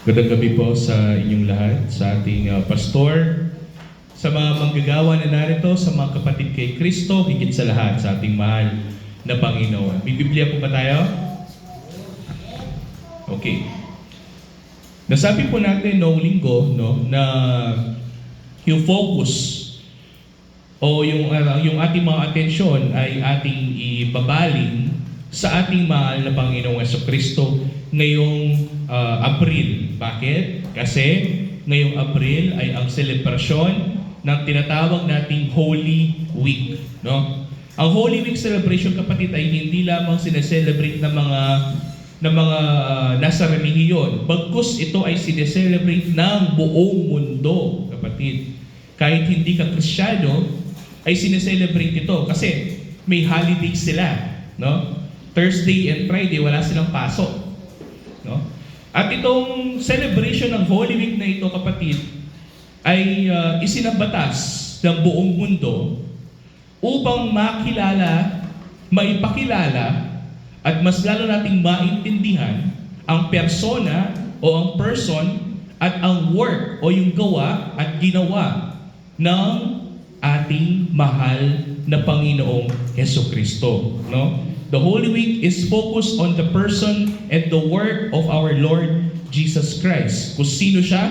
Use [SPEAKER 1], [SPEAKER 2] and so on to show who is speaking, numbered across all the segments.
[SPEAKER 1] Magandang gabi po sa inyong lahat, sa ating pastor, sa mga manggagawa na narito, sa mga kapatid kay Kristo, higit sa lahat sa ating mahal na Panginoon. May Biblia po ba tayo? Okay. Nasabi po natin noong linggo na yung focus o yung ating mga atensyon ay ating ibabaling sa ating mahal na Panginoong Jesucristo ngayong Abril. Bakit? Kasi ngayong Abril ay ang selebrasyon ng tinatawag nating Holy Week. No? Ang Holy Week celebration, kapatid, ay hindi lamang sineselebrate ng mga nasa relihiyon. Bagkus ito ay sineselebrate ng buong mundo, kapatid. Kahit hindi ka Kristyano, ay sineselebrate ito kasi may holidays sila. No? Thursday and Friday, wala silang pasok. No? At itong celebration ng Holy Week na ito, kapatid, ay isinabatas ng buong mundo upang makilala, maipakilala, at mas lalo nating maintindihan ang persona o ang person at ang work o yung gawa at ginawa ng ating mahal na Panginoong Jesucristo. No? The Holy Week is focused on the person and the work of our Lord Jesus Christ. Kung sino siya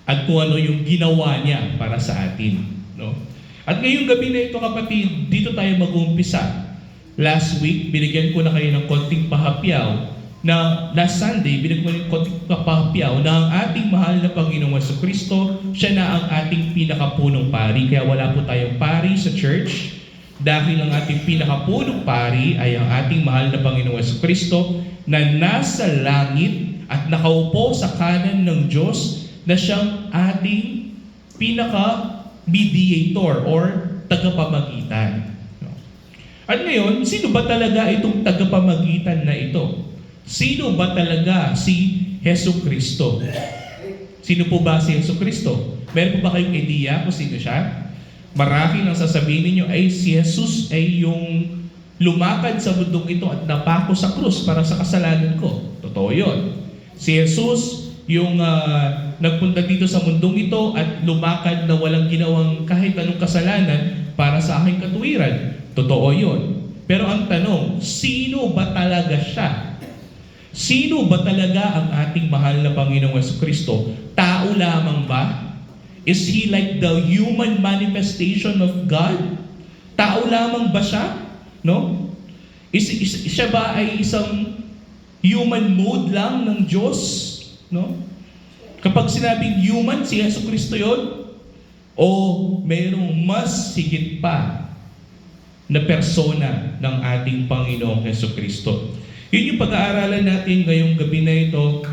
[SPEAKER 1] at kung ano yung ginawa niya para sa atin. No? At ngayong gabi na ito, kapatid, dito tayo mag-uumpisa. Last week, binigyan ko na kayo ng konting pahapyaw na last Sunday, binigyan ko ng konting pahapyaw na ang ating mahal na Panginoong Jesucristo, siya na ang ating pinakapunong pari. Kaya wala po tayong pari sa church. Dahil ang ating pinakapunong pari ay ang ating mahal na Panginoong Jesucristo na nasa langit at nakaupo sa kanan ng Diyos na siyang ating pinaka-mediator or tagapamagitan. At ngayon, sino ba talaga itong tagapamagitan na ito? Sino ba talaga si Jesucristo? Sino po ba si Jesucristo? Meron po ba kayong ideya kung sino siya? Marami nang sasabihin ninyo ay si Jesus ay yung lumakad sa mundong ito at napako sa krus para sa kasalanan ko. Totoo yun. Si Jesus yung nagpunta dito sa mundong ito at lumakad na walang ginawang kahit anong kasalanan para sa aking katuwiran. Totoo yun. Pero ang tanong, sino ba talaga siya? Sino ba talaga ang ating mahal na Panginoong Jesucristo? Tao lamang ba? Is He like the human manifestation of God? Tao lamang ba siya? No? Siya ba ay isang human mode lang ng Diyos? No? Kapag sinabing human, si Jesucristo yun? O mayroong mas higit pa na persona ng ating Panginoong Jesucristo? Yun yung pag-aaralan natin ngayong gabi na ito.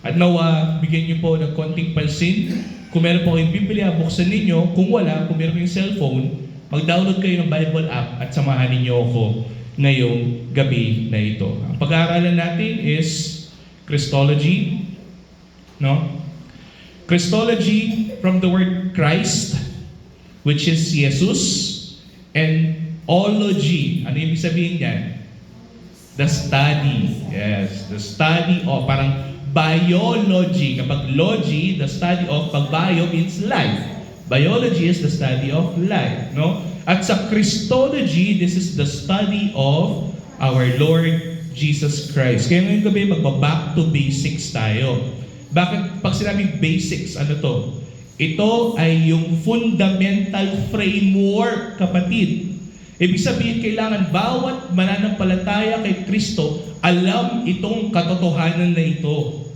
[SPEAKER 1] At nawa, bigyan niyo po ng konting pansin. Kung meron po kayong Biblia, buksan ninyo. Kung wala, kung meron kayong cellphone, mag-download kayo ng Bible app at samahan ninyo ako ngayong gabi na ito. Ang pag-aaralan natin is Christology. No? Christology from the word Christ, which is Jesus, and ology. Ano ibig sabihin yan? The study. Yes, the study of, parang biology. Kapag logy, the study of, pag bio means life. Biology is the study of life. No? At sa Christology, this is the study of our Lord Jesus Christ. Kaya ngayong gabi, magba-back to basics tayo. Bakit? Pag sinabing basics, ano to? Ito ay yung fundamental framework, kapatid. Ibig sabihin, kailangan bawat mananampalataya kay Kristo, alam itong katotohanan na ito.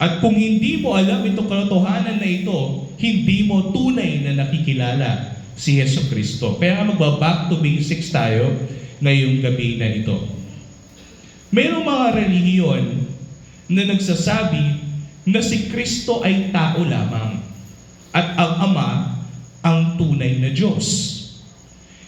[SPEAKER 1] At kung hindi mo alam itong katotohanan na ito, hindi mo tunay na nakikilala si Jesucristo. Kaya magba-back to basics tayo ngayong gabi na ito. Mayroong mga relihiyon na nagsasabi na si Kristo ay tao lamang at ang Ama ang tunay na Diyos.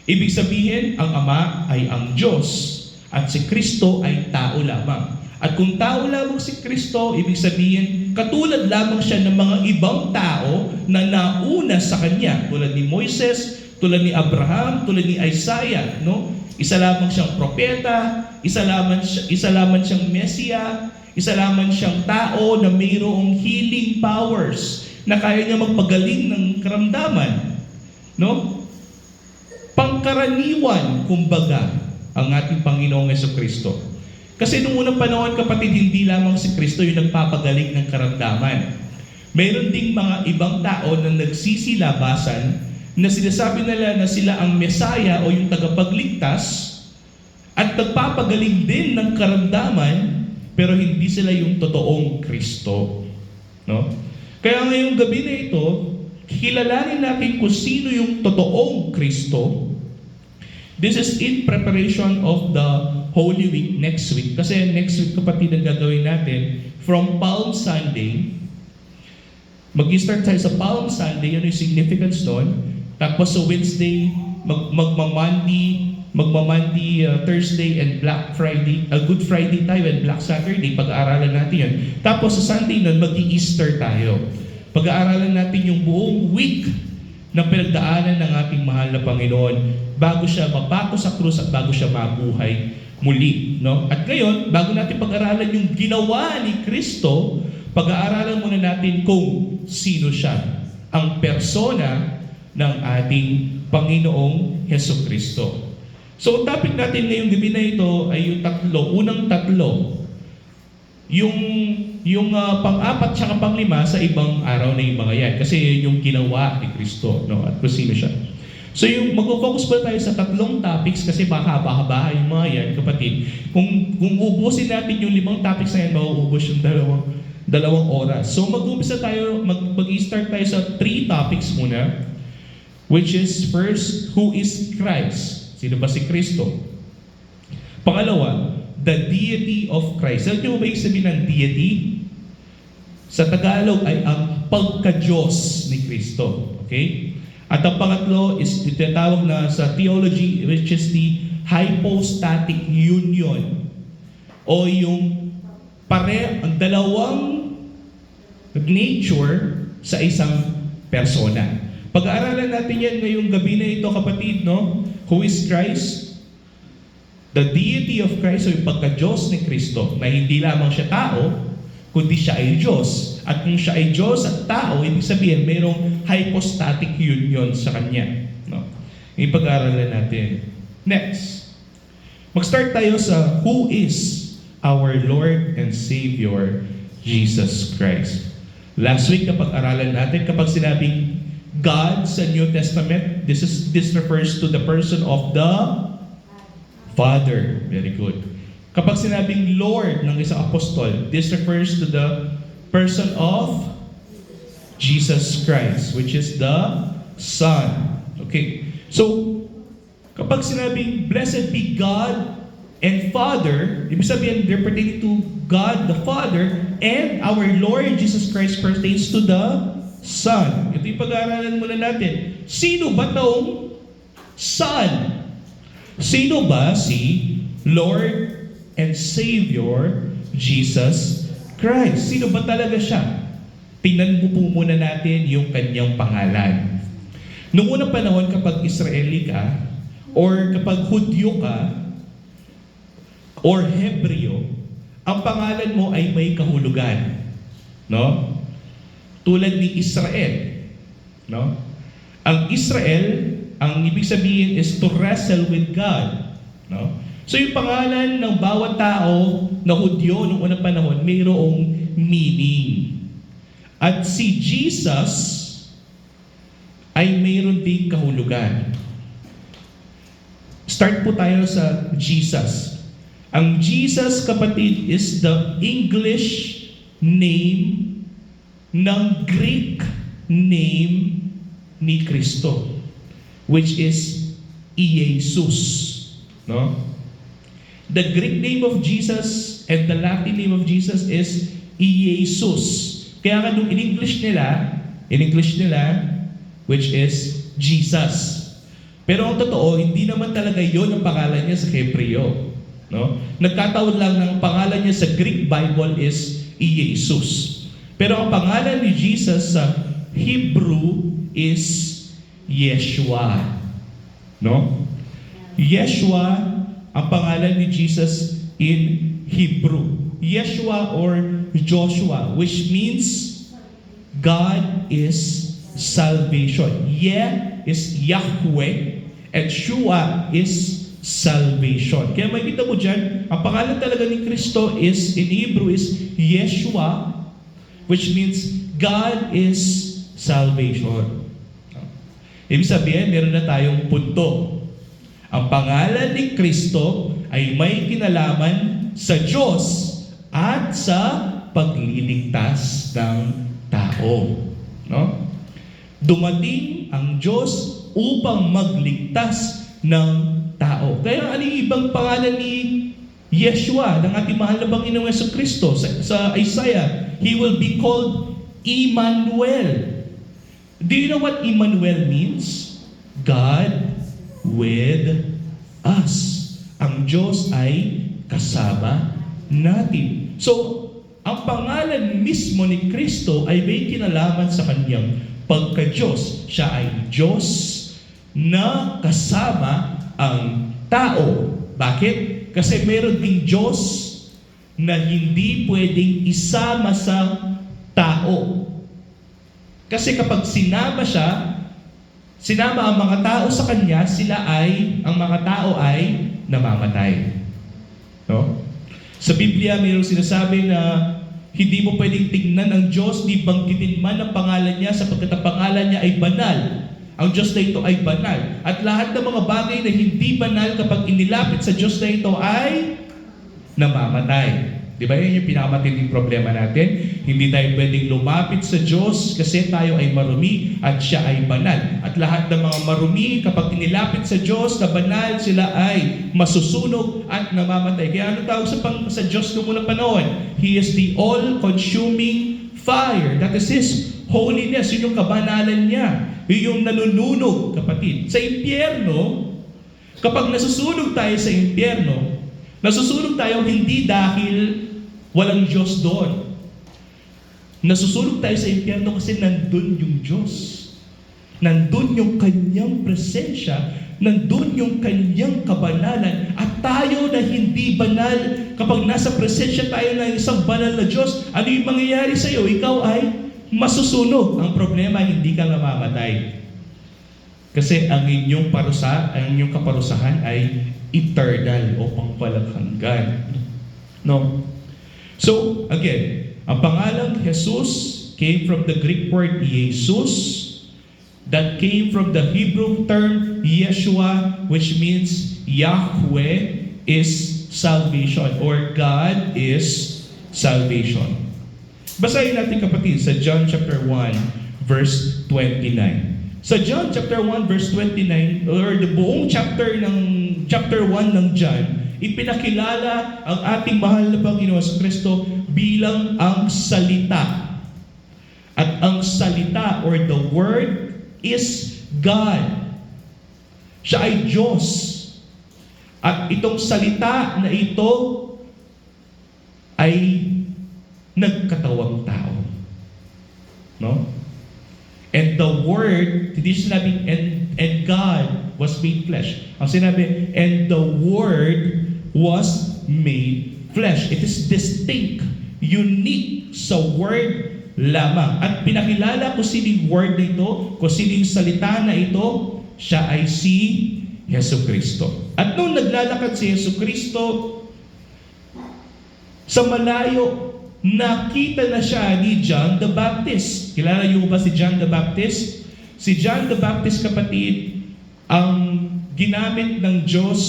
[SPEAKER 1] Ibig sabihin, ang Ama ay ang Diyos at si Kristo ay tao lamang. At kung tao lamang si Kristo, ibig sabihin, katulad lamang siya ng mga ibang tao na nauna sa Kanya. Tulad ni Moises, tulad ni Abraham, tulad ni Isaiah. No? Isa lamang siyang propeta, isa lamang siyang Mesiya, Isa lamang siyang tao na mayroong healing powers na kaya niya magpagaling ng karamdaman. No? Pangkaraniwan, kumbaga, ang ating Panginoong Jesucristo. Kasi nung unang panahon, kapatid, hindi lamang si Kristo yung nagpapagaling ng karamdaman. Mayroon ding mga ibang tao na nagsisilabasan na sinasabi nila na sila ang Mesaya o yung tagapagligtas at nagpapagaling din ng karamdaman pero hindi sila yung totoong Kristo. No? Kaya ngayong gabi na ito, kilalanin natin kung sino yung totoong Kristo. This is in preparation of the Holy Week next week. Kasi next week, kapatid, ang gagawin natin from Palm Sunday. Mag-start tayo sa Palm Sunday, yun yung significance doon. Tapos sa Wednesday, magmamandi, Thursday and Black Friday, Good Friday tayo and Black Saturday, pag-aaralan natin yun. Tapos sa Sunday nun, mag-i-Easter tayo. Pag-aaralan natin yung buong week na pinagdaanan ng ating mahal na Panginoon bago siya mapako sa krus at bago siya mabuhay muli. No? At ngayon, bago natin pag-aralan yung ginawa ni Kristo, pag-aaralan muna natin kung sino siya, ang persona ng ating Panginoong Jesucristo. So, ang topic natin ngayong gabi na ito ay yung unang tatlo. Yung pang-apat tsaka pang-lima sa ibang araw na yung mga yan. Kasi yun yung ginawa ni Kristo, no? At kung sino siya. So, mag-focus pa tayo sa tatlong topics kasi mahaba-haba yung mga yan, kapatid. Kung ubusin natin yung 5 topics na yan, mauubos yung dalawang oras. So, mag-umpisa tayo, mag-start tayo sa 3 topics muna, which is first, who is Christ? Sino ba si Kristo? Pangalawa, the deity of Christ. Alam niyo ba yung sabihin ng deity? Sa Tagalog ay ang pagka-Diyos ni Kristo. Okay? At ang pangatlo is tinatawag na sa theology, which is the hypostatic union. O yung ang dalawang nature sa isang persona. Pag-aaralan natin yan ngayong gabi na ito, kapatid, no? Who is Christ? The deity of Christ, o yung pagka-Diyos ni Kristo, na hindi lamang siya tao, kundi siya ay Diyos. At kung siya ay Diyos at tao, ibig sabihin, mayroong hypostatic union sa Kanya. No? Yung pag-aaralan natin. Next, mag-start tayo sa who is our Lord and Savior, Jesus Christ. Last week, kapag-aralan natin, kapag sinabing God sa New Testament, this refers to the person of the Father. Very good. Kapag sinabing Lord ng isang apostol, this refers to the person of Jesus Christ, which is the Son. Okay. So, kapag sinabing blessed be God and Father, ibig sabihin, they're pertaining to God the Father, and our Lord Jesus Christ pertains to the Son. Ito yung pag-aaralan muna natin. Sino ba taong Son? Sino ba si Lord and Savior Jesus Christ? Sino ba talaga siya? Tingnan mo po muna natin yung kanyang pangalan. Noong unang panahon, kapag Israeli ka, or kapag Hudyo ka, or Hebreo, ang pangalan mo ay may kahulugan. No? Tulad ni Israel. No? Ang Israel, ang ibig sabihin is to wrestle with God. No? So yung pangalan ng bawat tao na Hudyo noong unang panahon, mayroong meaning. At si Jesus ay mayroon ding kahulugan. Start po tayo sa Jesus. Ang Jesus, kapatid, is the English name ng Greek name ni Kristo, which is Iesus. No? The Greek name of Jesus and the Latin name of Jesus is Iesus. Kaya nga nung in English nila, which is Jesus. Pero ang totoo, hindi naman talaga yon ang pangalan niya sa Hebreo. No? Nagkataon lang ng pangalan niya sa Greek Bible is Iesus. Pero ang pangalan ni Jesus sa Hebrew is Yeshua. No? Yeshua ang pangalan ni Jesus in Hebrew. Yeshua or Joshua, which means God is salvation. Ye is Yahweh, and Shua is salvation. Kaya makikita mo dyan, ang pangalan talaga ni Kristo is, in Hebrew is Yeshua, which means God is salvation. Ibig sabihin, meron na tayong punto. Ang pangalan ni Kristo ay may kinalaman sa Diyos at sa pagliligtas ng tao. No? Dumating ang Diyos upang magligtas ng tao. Kaya ano yung ibang pangalan ni Yeshua, ng ating mahal na Panginoong Jesucristo? Sa Isaiah, He will be called Emmanuel. Do you know what Emmanuel means? God with us. Ang Diyos ay kasama natin. So, ang pangalan mismo ni Kristo ay may kinalaman sa kanyang pagka-Diyos. Siya ay Diyos na kasama ang tao. Bakit? Kasi meron ding Diyos na hindi pwedeng isama sa tao. Kasi kapag sinama ang mga tao sa kanya, ang mga tao ay namamatay. No? Sa Biblia, mayroong sinasabi na hindi mo pwedeng tingnan ang Diyos, di banggitin man ang pangalan niya sapagkat ang pangalan niya ay banal. Ang Diyos na ito ay banal. At lahat ng mga bagay na hindi banal kapag inilapit sa Diyos na ito ay namamatay. Di ba yun yung pinakamatinding problema natin? Hindi tayo pwedeng lumapit sa Diyos kasi tayo ay marumi at siya ay banal. At lahat ng mga marumi kapag inilapit sa Diyos na banal, sila ay masusunog at namamatay. Kaya ano tawag sa Diyos noong unang panahon? He is the all-consuming fire. That is His holiness. Yun yung kabanalan niya. Yun yung nanununog, kapatid. Sa impyerno, kapag nasusunog tayo sa impyerno, nasusunog tayo hindi dahil walang Diyos doon. Nasusunog tayo sa impyerno kasi nandun yung Diyos. Nandun yung kanyang presensya, nandun yung kanyang kabanalan. At tayo na hindi banal, kapag nasa presensya tayo ng isang banal na Diyos, ano yung mangyayari sa iyo? Ikaw ay masusunog. Ang problema, hindi ka namamatay. Kasi ang inyong kaparusahan ay eternal o pangpalaghanggan. No? So, again, ang pangalang Jesus came from the Greek word Jesus, that came from the Hebrew term Yeshua, which means Yahweh is salvation or God is salvation. Basahin natin kapatid sa John chapter 1 verse 29. Sa John chapter 1 verse 29 or the buong chapter 1 ng John, ipinakilala ang ating mahal na Panginoon sa Kristo bilang ang salita. At ang salita or the word is God. Siya ay Diyos. At itong salita na ito ay nagkatawang tao. No? And the Word, hindi sinabing, and God was made flesh. Ang sinabi, and the Word was made flesh. It is distinct, unique sa Word lamang. At pinakilala ko sining Word na ito, kung sining salita na ito, siya ay si Jesucristo. At nung naglalakad si Jesucristo, sa malayo, nakita na siya ni John the Baptist. Kilala niyo ba si John the Baptist? Si John the Baptist, kapatid, ang ginamit ng Diyos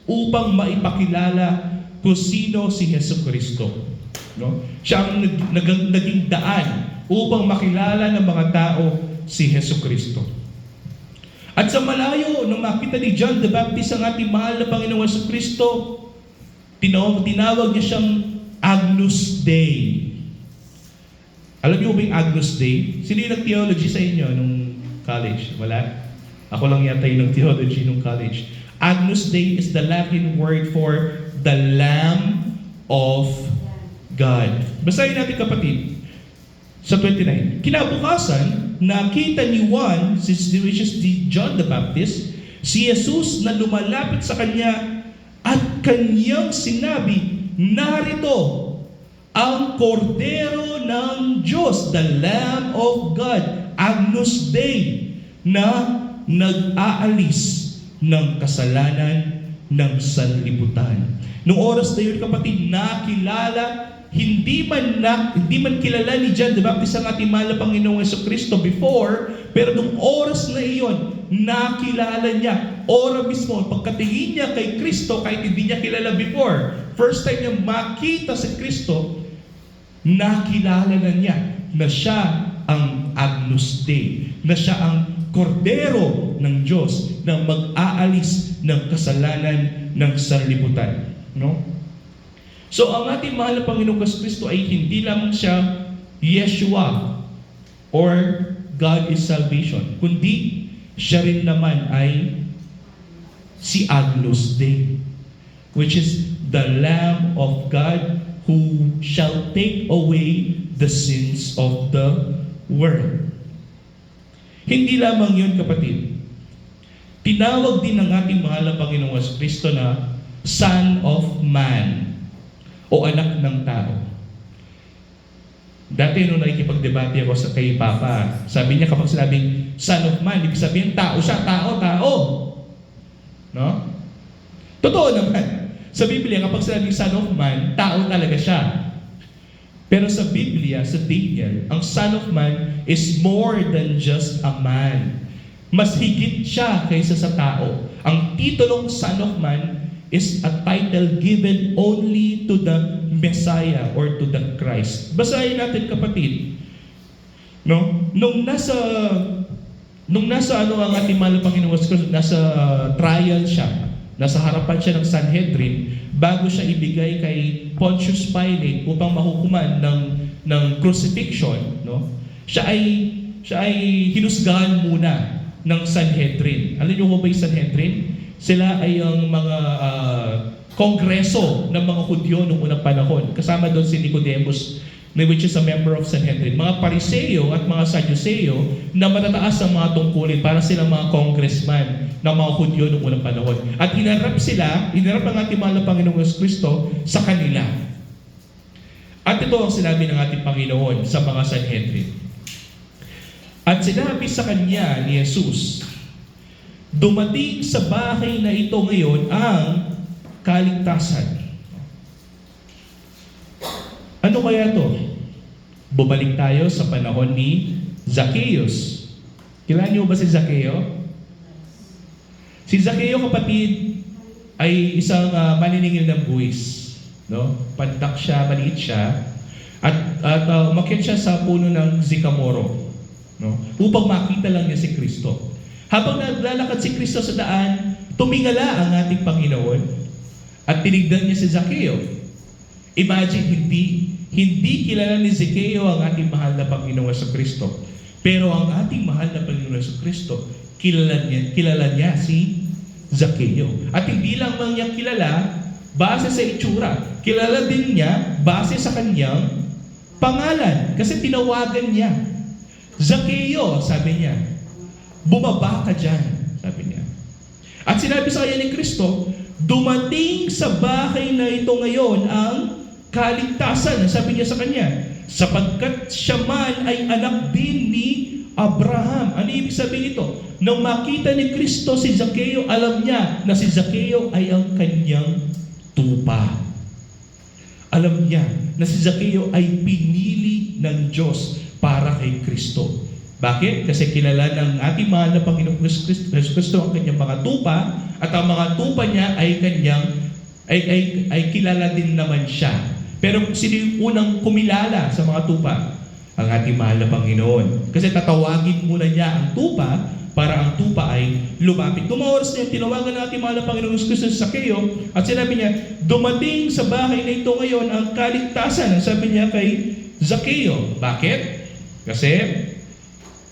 [SPEAKER 1] upang maipakilala kung sino si Jesucristo. No? Siya ang naging daan upang makilala ng mga tao si Jesucristo. At sa malayo, nung makita ni John the Baptist ang ating mahal na Panginoong Jesucristo, tinawag niya siyang Agnus Dei. Alam niyo ba yung Agnus Dei? Sino yung nag-theology sa inyo nung college? Wala? Ako lang yata yung nag-theology nung college. Agnus Dei is the Latin word for the Lamb of God. Basahin natin kapatid. Sa 29. Kinabukasan, nakita ni Juan, which is John the Baptist, si Jesus na lumalapit sa kanya at kanyang sinabi, narito ang kordero ng Diyos, the Lamb of God, Agnus Dei, na nag-aalis ng kasalanan ng sanlibutan. Noong oras na yun, kapatid, nakilala, hindi man kilala ni John the Baptist ang ating mahal na Panginoong Jesucristo before, pero nung oras na iyon, nakilala niya. Ora mismo, pagkatingin niya kay Kristo, kahit hindi niya kilala before, first time niya makita si Kristo, nakilala na niya na siya ang Agnus Dei, na siya ang kordero ng Diyos na mag-aalis ng kasalanan ng sanlibutan. No? So ang ating mahal na Panginoong Kristo ay hindi lamang siya Yeshua or God is salvation, kundi siya rin naman ay si Agnus Dei, which is the Lamb of God who shall take away the sins of the world. Hindi lamang yun, kapatid. Tinawag din ng ating mahal na Panginoong Kristo na Son of Man o anak ng tao. Dati nung nakikipagdebate ako sa kay Papa, sabi niya kapag sinabing Son of Man, ibig sabihin tao siya, tao. No? Totoo naman. Sa Biblia, kapag sinabing Son of Man, tao talaga siya. Pero sa Biblia, sa Daniel, ang Son of Man is more than just a man. Mas higit siya kaysa sa tao. Ang titulong Son of Man is a title given only to the Messiah or to the Christ. Basahin natin, kapatid. No? Nung nasa ang ating mahal na Panginoon, nasa trial siya, nasa harapan siya ng Sanhedrin, bago siya ibigay kay Pontius Pilate upang mahukuman ng crucifixion, no? Siya ay hinusgahan muna ng Sanhedrin. Alam niyo ba yung Sanhedrin? Sila ay ang mga kongreso ng mga Hudyo noong unang panahon. Kasama doon si Nicodemus, which is a member of Sanhedrin. Mga Pariseo at mga Sadduceo na matataas ang mga tungkulin para silang mga congressman ng mga Hudyo noong unang panahon. At hinarap ang ating mahal na Panginoong Kristo sa kanila. At ito ang sinabi ng ating Panginoon sa mga Sanhedrin. At sinabi sa kanya ni Jesus, dumating sa bahay na ito ngayon ang kaligtasan. Ano kaya to? Bumalik tayo sa panahon ni Zacchaeus. Kilala niyo ba si Zacchaeus? Si Zacchaeus, kapatid, ay isang maniningil ng buwis. No? Pandak siya, maliit siya. At umakyat siya sa puno ng Sycamore. No? Upang makita lang niya si Kristo. Habang naglalakad si Kristo sa daan, tumingala ang ating Panginoon at tinignan niya si Zacchaeus. Imagine, hindi kilala ni Zacchaeus ang ating mahal na Panginoon sa Kristo. Pero ang ating mahal na Panginoon sa Kristo, kilala niya si Zacchaeus. At hindi lang niya kilala base sa itsura. Kilala din niya base sa kanyang pangalan. Kasi tinawagan niya. Zacchaeus, sabi niya, bumaba ka dyan, sabi niya. At sinabi sa kanya ni Kristo, dumating sa bahay na ito ngayon ang kaligtasan. Sabi niya sa kanya, sapagkat siya man ay anak din ni Abraham. Ano ibig sabihin ito? Nang makita ni Kristo si Zacchaeus, alam niya na si Zacchaeus ay ang kanyang tupa. Alam niya na si Zacchaeus ay pinili ng Diyos para kay Kristo. Bakit? Kasi kilala ng ating mahal na Panginoong Kristo ang kanyang mga tupa, at ang mga tupa niya ay kilala din naman siya. Pero sino yung unang kumilala sa mga tupa? Ang ating mahal na Panginoon. Kasi tatawagin muna niya ang tupa para ang tupa ay lumapit. Tumaoras na yung tinawagan ng ating mahal na Panginoong Kristo sa Zacchaeus at sinabi niya, dumating sa bahay na ito ngayon ang kaligtasan. Sabi niya kay Zacchaeus. Bakit? Kasi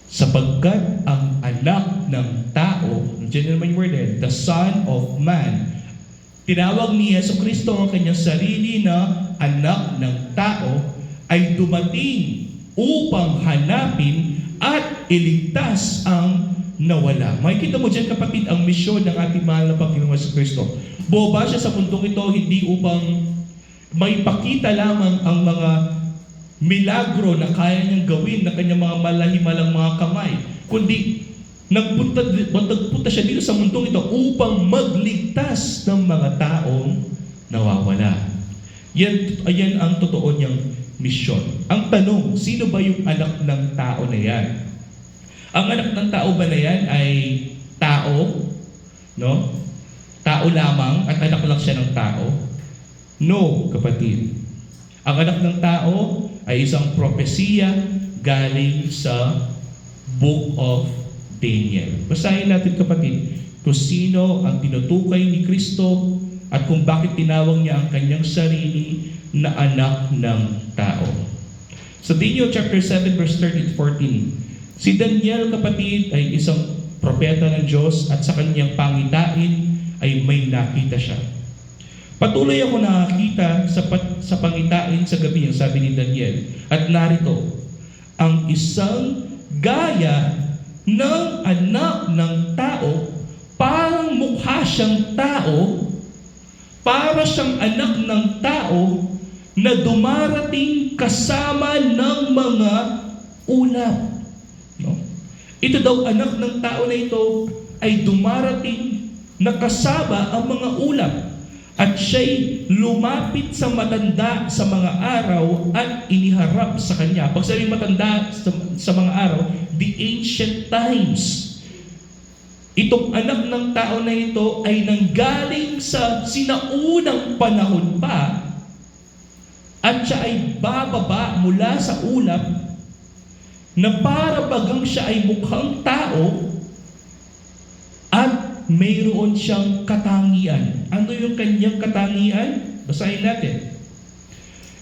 [SPEAKER 1] sapagkat ang anak ng tao, dyan naman yung word the Son of Man, tinawag ni Jesucristo ang kanyang sarili na anak ng tao, ay dumating upang hanapin at iligtas ang nawala. Makikita mo dyan, kapatid, ang misyon ng ating mahal na Panginoong Jesucristo. Buwaba siya sa mundong ito hindi upang May pakita lamang ang mga milagro na kaya niyang gawin ng kanyang mga malahimalang mga kamay, kundi nagpunta siya dito sa mundong ito upang magligtas ng mga taong nawawala. Ayan ang totoo niyang misyon. Ang tanong, sino ba yung anak ng tao na yan? Ang anak ng tao ba na yan ay tao? No? Tao lamang at anak lang siya ng tao? No, kapatid. Ang anak ng tao ay isang propesiya galing sa Book of Daniel. Basahin natin, kapatid, kung sino ang tinutukoy ni Kristo at kung bakit tinawag niya ang kanyang sarili na anak ng tao. Sa Daniel chapter 7 verse 13-14, si Daniel, kapatid, ay isang propeta ng Diyos at sa kanyang pangitain ay may nakita siya. Patuloy ako nakakita sa pangitain sa gabi, ang sabi ni Daniel, at narito, ang isang gaya ng anak ng tao, parang mukha siyang tao, para siyang anak ng tao na dumarating kasama ng mga ulap. No? Ito daw, anak ng tao na ito ay dumarating na kasama ang mga ulap. At siya'y lumapit sa matanda sa mga araw at iniharap sa kanya. Pag sabi matanda sa mga araw, the ancient times. Itong anak ng tao na ito ay nanggaling sa sinaunang panahon pa at siya ay bababa mula sa ulap na para bagang siya ay mukhang tao at mayroon siyang katangian. Ano yung kanyang katangian? Basahin natin.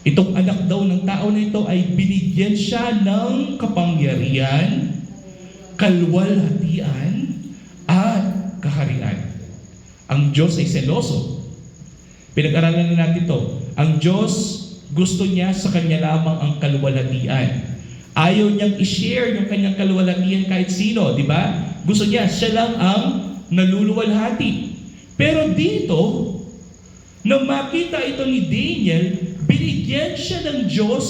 [SPEAKER 1] Itong anak daw ng tao na ito ay binigyan siya ng kapangyarihan, kalwalhatian, at kaharian. Ang Diyos ay seloso. Pinag-aralan na natin ito. Ang Diyos, gusto niya sa kanya lamang ang kalwalhatian. Ayaw niyang i-share yung kanyang kalwalhatian kahit sino, di ba? Gusto niya, siya lang ang naluluwalhati. Pero dito, nang makita ito ni Daniel, binigyan siya ng Diyos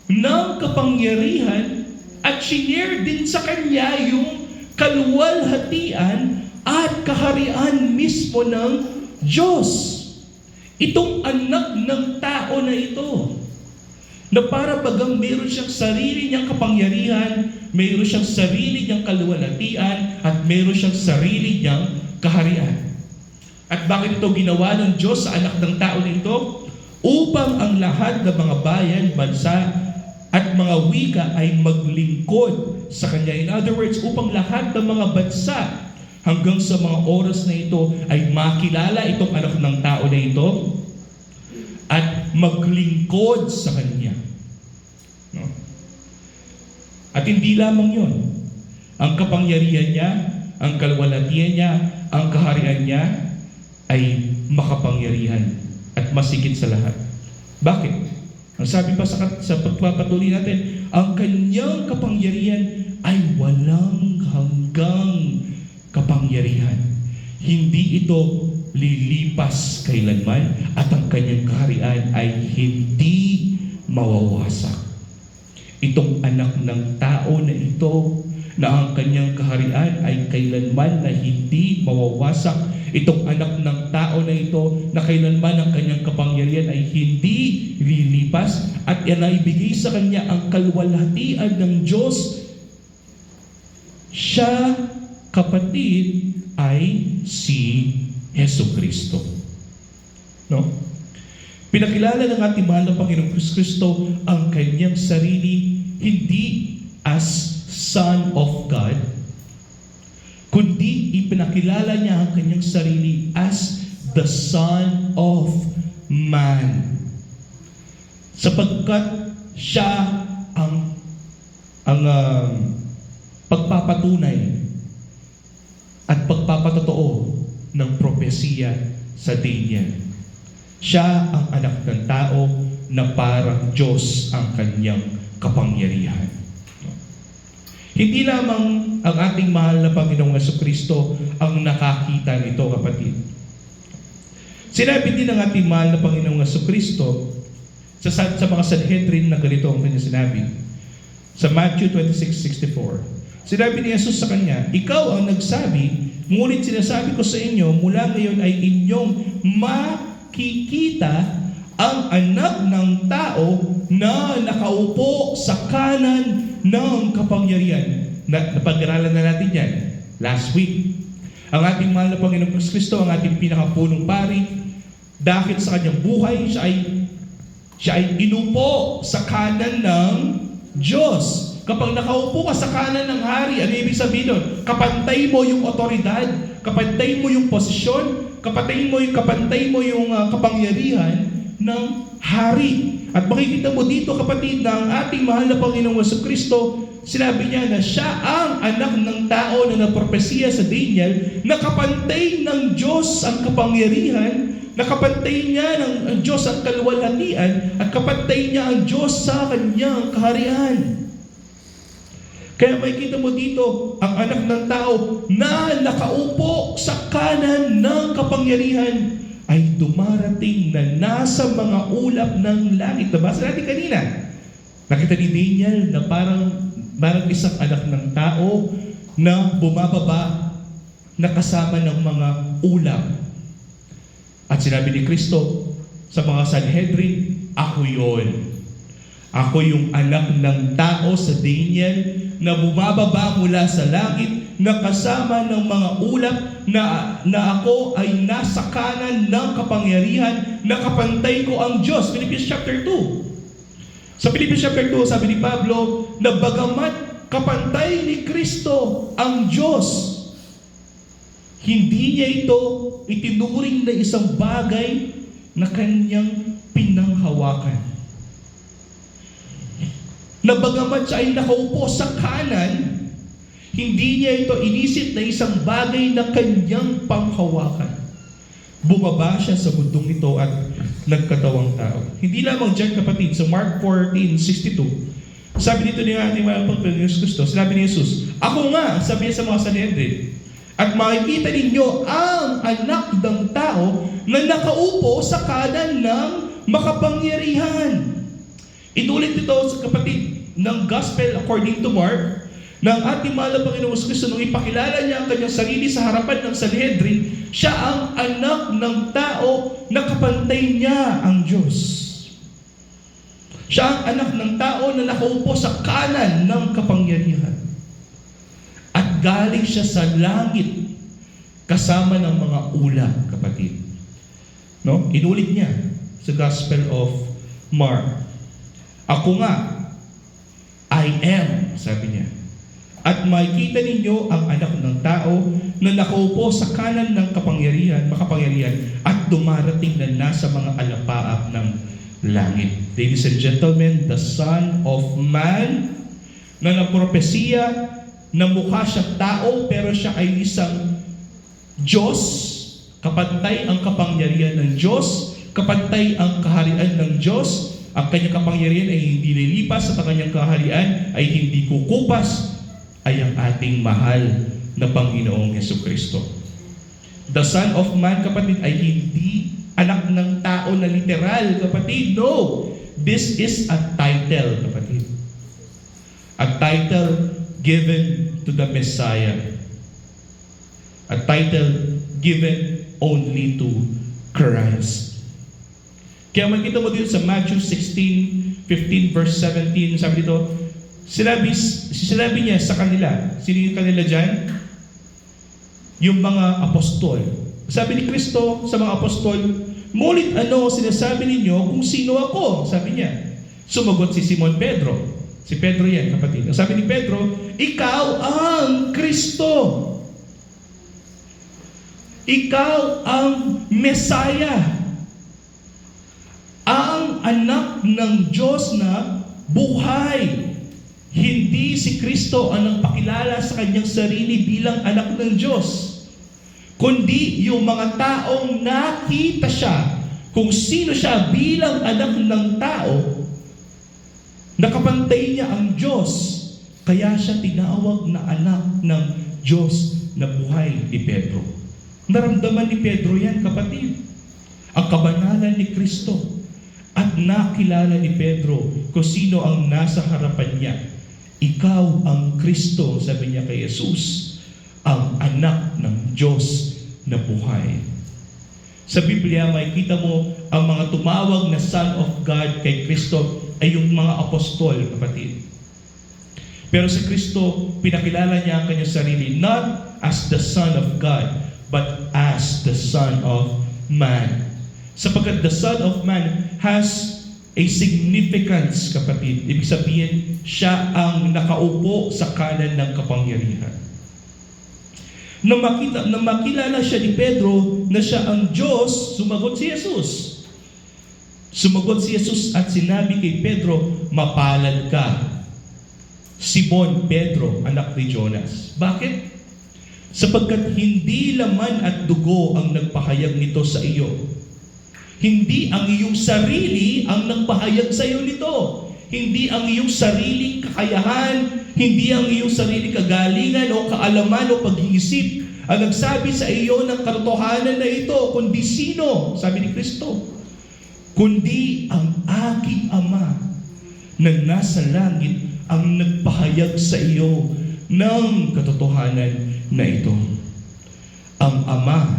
[SPEAKER 1] ng kapangyarihan at shinare din sa kanya yung kalwalhatian at kaharian mismo ng Diyos. Itong anak ng tao na ito, na para bagang mayroon siyang sarili niyang kapangyarihan, mayroon siyang sarili niyang kaluwalhatian, at mayroon siyang sarili niyang kaharian. At bakit ito ginawa ng Diyos sa anak ng tao nito? Upang ang lahat ng mga bayan, bansa, at mga wika ay maglingkod sa Kanya. In other words, upang lahat ng mga bansa hanggang sa mga oras na ito ay makilala itong anak ng tao na ito at maglingkod sa Kanya. No? At hindi lamang yun. Ang kapangyarihan niya, ang kalwalhatian niya, ang kaharian niya ay makapangyarihan at masigit sa lahat. Bakit? Ang sabi pa sa pagpapatuloy natin, ang kanyang kapangyarihan ay walang hanggang kapangyarihan. Hindi ito lilipas kailanman at ang kanyang kaharian ay hindi mawawasak. Itong anak ng tao na ito na ang kanyang kaharian ay kailanman na hindi mawawasak. Itong anak ng tao na ito na kailanman ang kanyang kapangyarihan ay hindi lilipas at yan ay ibigay sa kanya ang kalwalhatian ng Diyos. Siya, kapatid, ay si Jesucristo. No? Pinakilala ng ating mahal na Panginoong Kristo ang kanyang sarili hindi as Son of God, kundi ipinakilala niya ang kanyang sarili as the Son of Man. Sapagkat siya ang pagpapatunay at pagpapatotoo ng propesiya sa Daniel. Siya ang anak ng tao na parang Diyos ang kanyang kapangyarihan. Hindi lamang ang ating mahal na Panginoong Jesucristo ang nakakita nito, kapatid. Sinabi din ng ating mahal na Panginoong Jesucristo sa mga Sanhedrin na ganito ang kanya sinabi. Sa Matthew 26:64. Sinabi ni Jesus sa kanya, ikaw ang nagsabi, ngunit sinasabi ko sa inyo, mula ngayon ay inyong makikita ang anak ng tao na nakaupo sa kanan ng kapangyarihan. Napag-aralan na natin yan last week. Ang ating mahal na Panginoong Kristo, ang ating pinakapunong pari, dahil sa kanyang buhay, siya ay inupo sa kanan ng Diyos. Kapag nakaupo ka sa kanan ng hari, ano ibig sabihin doon? Kapantay mo yung otoridad, kapantay mo yung posisyon, kapantay mo yung kapangyarihan ng hari. At makikita mo dito, kapatid, na ang ating mahal na Panginoong Jesucristo, sinabi niya na siya ang anak ng tao na napropesiya sa Daniel, na kapantay ng Diyos ang kapangyarihan, nakapantay niya ng Diyos ang kaluwalhatian, at kapantay niya ang Diyos sa kanyang kaharian. Kaya makikita mo dito, ang anak ng tao na nakaupo sa kanan ng kapangyarihan ay dumarating na nasa mga ulap ng langit. Nabasa natin kanina. Nakita ni Daniel na parang isang anak ng tao na bumababa na kasama ng mga ulap. At sinabi ni Kristo sa mga Sanhedrin, ako yon. Ako yung anak ng tao sa Daniel na bumababa mula sa langit na kasama ng mga ulap na ako ay nasa kanan ng kapangyarihan na kapantay ko ang Diyos. Philippians chapter 2. Sa Philippians chapter 2, sabi ni Pablo na bagamat kapantay ni Kristo ang Diyos, hindi niya ito itinuring na isang bagay na kanyang pinanghawakan. Na bagamat siya ay nakaupo sa kanan, hindi niya ito inisip na isang bagay na kanyang panghawakan. Bumaba siya sa mundong ito at nagkatawang tao. Hindi lamang dyan, kapatid, sa Mark 14:62, sabi dito ni ating mga Panginoon Kristo, sinabi ni Jesus, ako nga, sabi niya sa mga Sanhedrin, at makikita ninyo ang anak ng tao na nakaupo sa kanan ng makapangyarihan. Inulit ito sa kapatid ng Gospel according to Mark, ng ating mahal na Panginoong Kristo nung ipakilala niya ang kanyang sarili sa harapan ng Sanhedrin, siya ang anak ng tao na kapantay niya ang Diyos. Siya ang anak ng tao na nakaupo sa kanan ng kapangyarihan. At galing siya sa langit kasama ng mga ulap, kapatid. No? Inulit niya sa Gospel of Mark. Ako nga, I am, sabi niya. At makikita ninyo ang anak ng tao na nakaupo sa kanan ng makapangyarihan at dumarating na nasa mga alapaap ng langit. Ladies and gentlemen, the Son of Man na napropesiya na mukha siyang tao pero siya ay isang Diyos, kapantay ang kapangyarihan ng Diyos, kapantay ang kaharian ng Diyos, ang kanyang kapangyarihan ay hindi lilipas at ang kanyang kaharian ay hindi kukupas, ay ang ating mahal na Panginoong Jesucristo. The Son of Man, kapatid, ay hindi anak ng tao na literal, kapatid. No! This is a title, kapatid. A title given to the Messiah. A title given only to Christ. Kaya makita mo dito sa Matthew 16:15 verse 17, sabi dito, sinabi niya sa kanila, sino yung kanila dyan? Yung mga apostol. Sabi ni Kristo sa mga apostol, "Ngunit ano sinasabi ninyo kung sino ako?" Sabi niya. Sumagot si Simon Pedro. Si Pedro yan, kapatid. Sabi ni Pedro, "Ikaw ang Kristo. Ikaw ang Messiah. Ang anak ng Diyos na buhay." Hindi si Kristo ang nagpakilala sa kanyang sarili bilang anak ng Diyos, kundi yung mga taong nakita siya kung sino siya bilang anak ng tao, nakapantay niya ang Diyos, kaya siya tinawag na anak ng Diyos na buhay ni Pedro. Naramdaman ni Pedro yan, kapatid. ang kabanalan ni Kristo, at nakilala ni Pedro kung sino ang nasa harapan niya. Ikaw ang Kristo, sabi niya kay Jesus, ang anak ng Diyos na buhay. Sa Biblia, makikita mo ang mga tumawag na Son of God kay Kristo ay yung mga apostol, kapatid. Pero si Kristo, pinakilala niya ang kanyang sarili, not as the Son of God, but as the Son of Man. Sapagkat the Son of Man has a significance, kapatid. Ibig sabihin, siya ang nakaupo sa kanan ng kapangyarihan. Nang makilala siya ni Pedro na siya ang Diyos, sumagot si Jesus. Sumagot si Jesus at sinabi kay Pedro, mapalad ka, Simon Pedro, anak ni Jonas. Bakit? Sapagkat hindi laman at dugo ang nagpahayag nito sa iyo. Hindi ang iyong sarili ang nagpahayag sa iyo nito. Hindi ang iyong sariling kakayahan, hindi ang iyong sariling kagalingan o kaalaman o pag-iisip ang nagsabi sa iyo ng katotohanan na ito, kundi sino? Sabi ni Kristo, kundi ang aking Ama na nasa langit ang nagpahayag sa iyo ng katotohanan na ito. Ang Ama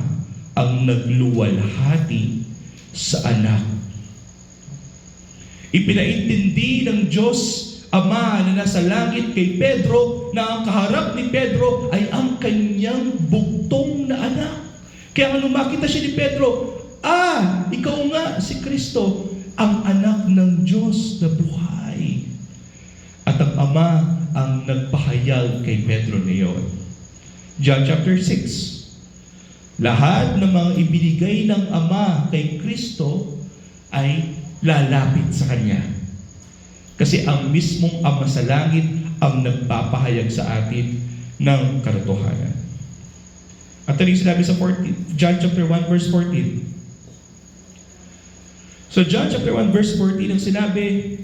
[SPEAKER 1] ang nagluwalhati sa anak. Ipinaintindi ng Diyos Ama na nasa langit kay Pedro na ang kaharap ni Pedro ay ang kanyang bugtong na anak. Kaya nung makita siya ni Pedro, ikaw nga si Kristo, ang anak ng Diyos na buhay. At ang Ama ang nagpahayag kay Pedro ngayon. John chapter 6. Lahat ng mga ibinigay ng Ama kay Kristo ay lalapit sa Kanya. Kasi ang mismong Ama sa langit ang nagpapahayag sa atin ng katotohanan. At ito yung sinabi sa John chapter 1 verse 14. So John chapter 1 verse 14 ang sinabi,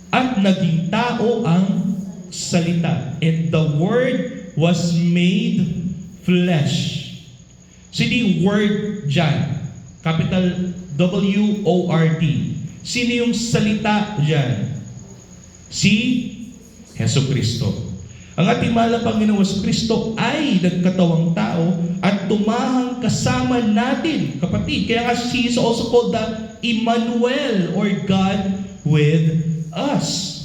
[SPEAKER 1] at naging tao ang salita, and the Word was made flesh. Sino yung Word dyan? Capital W-O-R-D. Sino yung salita dyan? Si Hesus Kristo. Ang ating mahal na Panginoong Hesus Kristo ay nagkatawang tao at tumahang kasama natin, kapatid. Kaya nga He is also called the Emmanuel, or God with us.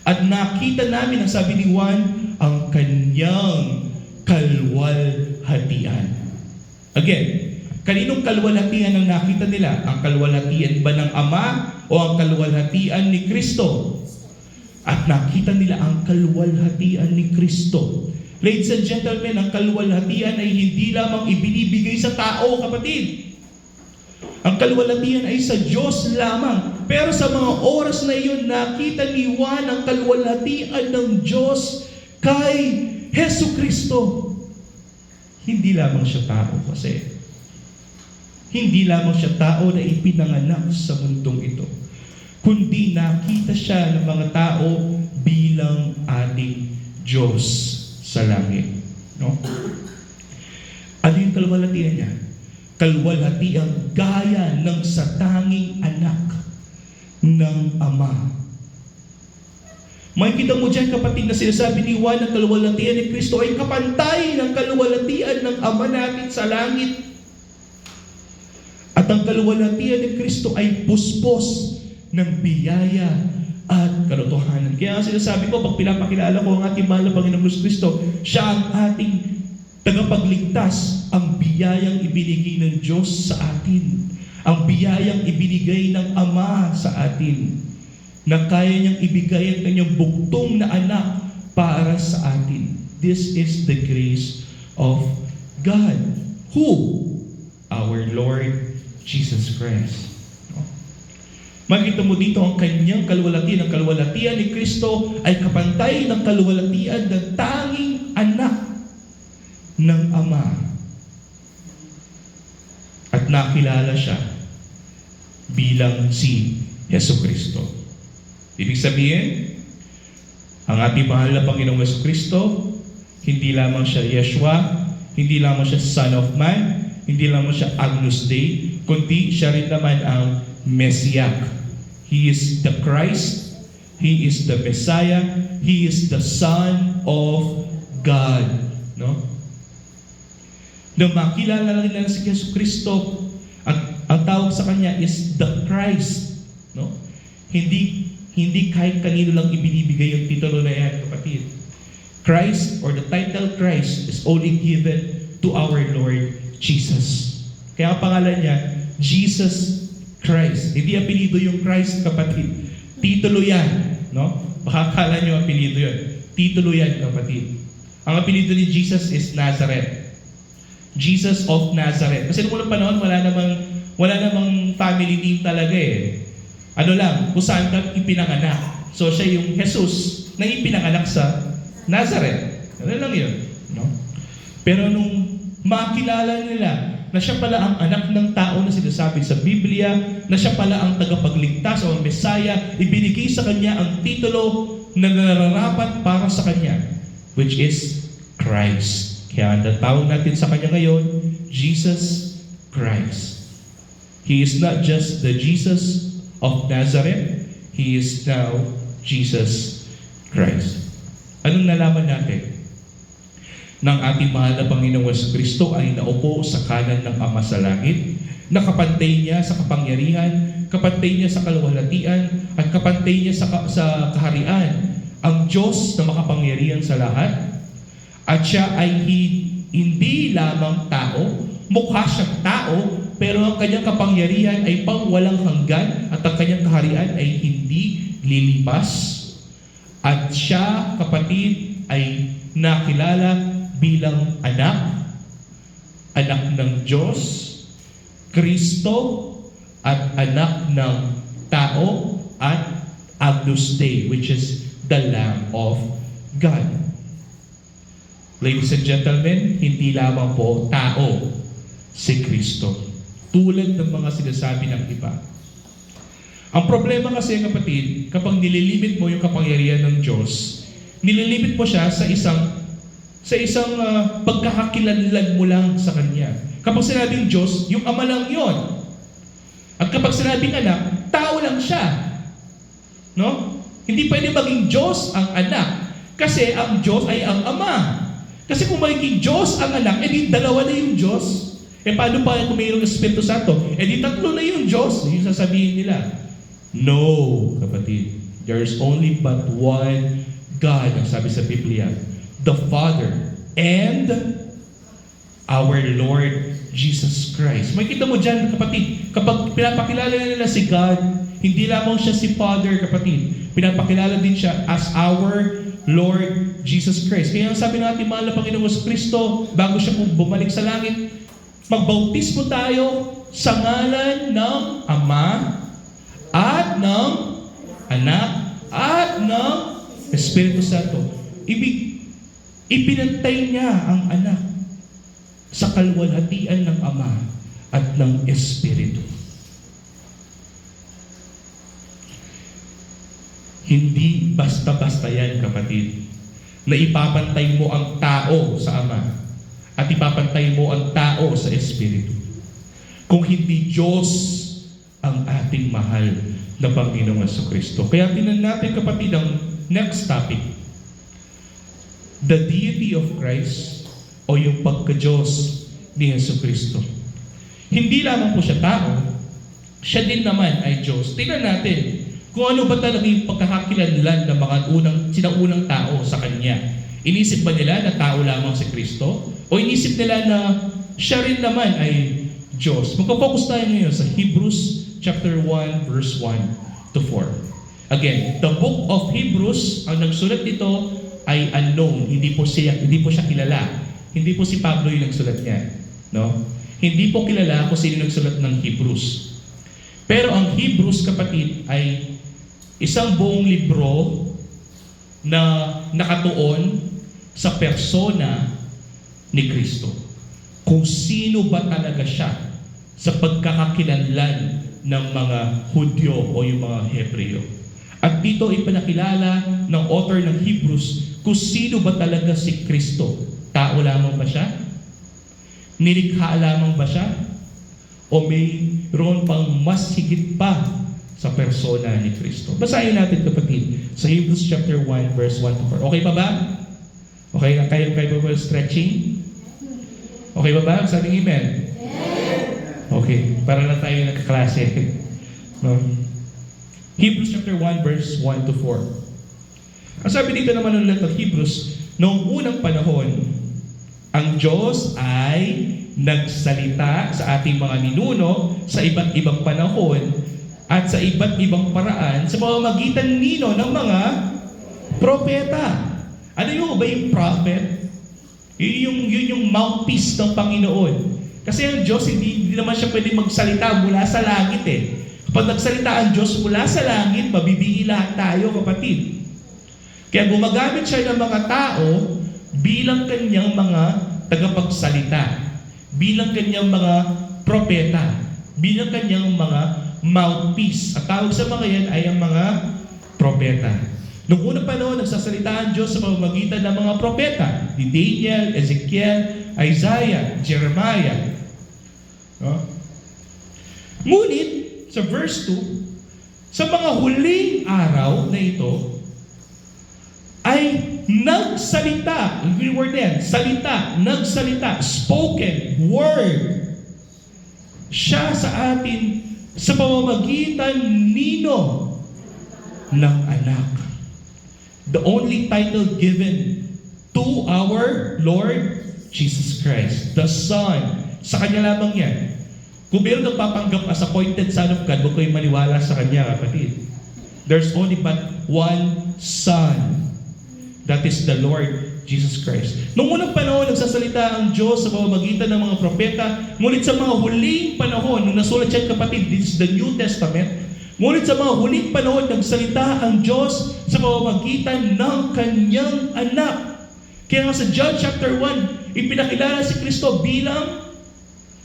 [SPEAKER 1] At nakita namin, ang sabi ni Juan, ang kanyang kalwalhatian. Again, kaninong kalwalhatian ang nakita nila? Ang kalwalhatian ba ng Ama o ang kalwalhatian ni Kristo? At nakita nila ang kalwalhatian ni Kristo. Ladies and gentlemen, ang kalwalhatian ay hindi lamang ibinibigay sa tao, kapatid. Ang kalwalhatian ay sa Diyos lamang. Pero sa mga oras na iyon, nakita ni Juan ang kalwalhatian ng Diyos kay Hesus Kristo. Hindi lamang siya tao kasi. Hindi lamang siya tao na ipinanganak sa mundong ito. Kundi nakita siya ng mga tao bilang ating Diyos sa langit. No? Ano yung kalwalhatian niya? Kalwalhatiang gaya ng satanging anak ng Ama. Makikita mo dyan, kapatid, na sinasabi ni Juan ng kalwalhatian ni Kristo ay kapantay ng kalwalhatian ng Ama natin sa langit. At ang kalwalhatian ni Kristo ay puspos ng biyaya at katotohanan. Kaya sinasabi ko, pag pinapakilala ko ang ating mahal na Panginoong Kristo, siya ang ating tagapagligtas, ang biyayang ibinigay ng Diyos sa atin, ang biyayang ibinigay ng Ama sa atin, na kaya niyang ibigay ang kanyang bugtong na anak para sa atin. This is the grace of God. Who? Our Lord Jesus Christ. Makita mo dito ang kanyang kalwalhatian. Ang kalwalhatian ni Kristo ay kapantay ng kalwalhatian ng tanging anak ng Ama. At nakilala siya bilang si Hesus Kristo. Ibig sabihin, ang ating mahal na Panginoong Hesus Kristo, hindi lamang siya Yeshua, hindi lamang siya Son of Man, hindi lamang siya Agnus Dei, kundi siya rin naman ang Messiah. He is the Christ, He is the Messiah, He is the Son of God. No? Nung makilala nila si Yesu Kristo, ang tawag sa Kanya is the Christ. No? Hindi kahit kanino lang ibinibigay yung titulo na yan, kapatid. Christ or the title Christ is only given to our Lord Jesus. Kaya ang pangalan niya, Jesus Christ. Hindi apelido yung Christ, kapatid. Titulo yan. No? Baka akala nyo apelido yun. Titulo yan, kapatid. Ang apelido ni Jesus is Nazareth. Jesus of Nazareth. Kasi noong unang panahon, wala namang family name talaga eh. Ano lang, kung saan ka ipinanganak. So siya yung Jesus na ipinanganak sa Nazareth. Ano lang yun. No? Pero nung makilala nila na siya pala ang anak ng tao na sinasabi sa Biblia, na siya pala ang tagapagligtas o ang Messiah, ibinigay sa kanya ang titulo na nararapat para sa kanya, which is Christ. Kaya ang tawag natin sa kanya ngayon, Jesus Christ. He is not just the Jesus of Nazareth, He is now Jesus Christ. Anong nalaman natin? Ng ating mahal na Panginoong Kristo ay naupo sa kanan ng Ama sa langit, nakapantay niya sa kapangyarihan, kapantay niya sa kaluwalhatian, at kapantay niya sa kaharian, ang Diyos na makapangyarihan sa lahat. At siya ay hindi lamang tao, mukha siyang tao, pero ang kanyang kapangyarihan ay pangwalang hanggan at ang kanyang kaharian ay hindi lilipas. At siya, kapatid, ay nakilala bilang anak ng Diyos, Kristo, at anak ng tao, at Agnus Dei, which is the Lamb of God. Ladies and gentlemen, hindi lamang po tao si Kristo, tulad ng mga sinasabi ng iba. Ang problema kasi, kapatid, kapag nililimit mo yung kapangyarihan ng Diyos, nililimit mo siya sa isang pagkakakilanlan mo lang sa Kanya. Kapag sinabing Diyos, yung Ama lang yon. At kapag sinabing anak, tao lang siya. No? Hindi pwede maging Diyos ang anak kasi ang Diyos ay ang Ama. Kasi kung magiging Diyos ang anak, edi dalawa na yung Diyos. Paano pa kung mayroong Espiritu Santo? Edi tatlo na yung Diyos. Yung sasabihin nila. No, kapatid. There's only but one God, ang sabi sa Biblia. The Father and our Lord Jesus Christ. Makikita mo dyan, kapatid, kapag pinapakilala nila si God, hindi lamang siya si Father, kapatid. Pinapakilala din siya as our Lord Jesus Christ. Kaya ang sabi natin, mahal na Panginoong Kristo, bago siya bumalik sa langit, magbautismo tayo sa ngalan ng Ama at ng Anak at ng Espiritu Santo. Ipinantay niya ang anak sa kaluwalhatian ng Ama at ng Espiritu. Hindi basta-basta yan, kapatid, na ipapantay mo ang tao sa Ama at ipapantay mo ang tao sa Espiritu. Kung hindi Diyos ang ating mahal na Panginoong Jesucristo. Kaya tingnan natin, kapatid, ang next topic. The deity of Christ o yung pagka-Diyos ni Jesucristo. Hindi lamang po siya tao, siya din naman ay Diyos. Tingnan natin kung ano ba talaga yung pagkakakilanlan ng mga sinaunang tao sa Kanya. Inisip ba nila na tao lamang si Kristo? O inisip nila na siya rin naman ay Diyos? Magpo-focus tayo ngayon sa Hebrews chapter 1 verse 1 to 4. Again, the book of Hebrews, ang nagsulat nito ay unknown. Hindi po siya kilala. Hindi po si Pablo yung nagsulat niya. No? Hindi po kilala kung sino nagsulat ng Hebrews. Pero ang Hebrews, kapatid, ay isang buong libro na nakatuon sa persona ni Kristo. Kung sino ba talaga siya sa pagkakakilanlan ng mga Hudyo o yung mga Hebreo. At dito ipinakilala ng author ng Hebrews kung sino ba talaga si Kristo. Tao lamang ba siya? Nilikha lamang ba siya? O mayroon pang mas higit pa sa persona ni Kristo? Basahin natin, kapatid, sa Hebrews chapter 1, verse 1 to 4. Okay pa ba? Okay na kayo ba stretching? Okay ba ba? Sabi amen? Okay, para na tayo nagkaklase. No? Hebrews chapter 1, verse 1 to 4. Ang sabi dito naman ng letter Hebrews, noong unang panahon, ang Diyos ay nagsalita sa ating mga ninuno sa iba't ibang panahon at sa iba't ibang paraan sa pamamagitan nino ng mga propeta. Ano yung ba yung prophet? Yun yung mouthpiece ng Panginoon. Kasi ang Diyos, hindi naman siya pwede magsalita mula sa langit eh. Kapag nagsalita ang Diyos mula sa langit, mabibigil lahat tayo, kapatid. Kaya gumagamit siya ng mga tao bilang kanyang mga tagapagsalita, bilang kanyang mga propeta, bilang kanyang mga mouthpiece. At tawag sa mga yan ay ang mga propeta. Noong unang panahon, nagsasalita ang Diyos sa pamamagitan ng mga propeta, ni Daniel, Ezekiel, Isaiah, Jeremiah. No? Ngunit, sa verse 2, sa mga huling araw na ito, ay nagsalita, yung word yan, salita, nagsalita, spoken, word, siya sa atin sa pamamagitan nino ng anak. The only title given to our Lord Jesus Christ, the Son. Sa Kanya lamang yan. Kung meron nagpapanggap as appointed Son of God, huwag kayong maniwala sa Kanya, kapatid. There's only but one Son. That is the Lord Jesus Christ. Noong unang panahon, nagsasalita ang Diyos sa pamamagitan ng mga propeta. Ngunit sa mga huling panahon, nung nasulat siya, kapatid, this is the New Testament. Ngunit sa mga huling panahon, nagsalita ang Diyos sa pamamagitan ng Kanyang anak. Kaya nga sa John chapter 1, ipinakilala si Kristo bilang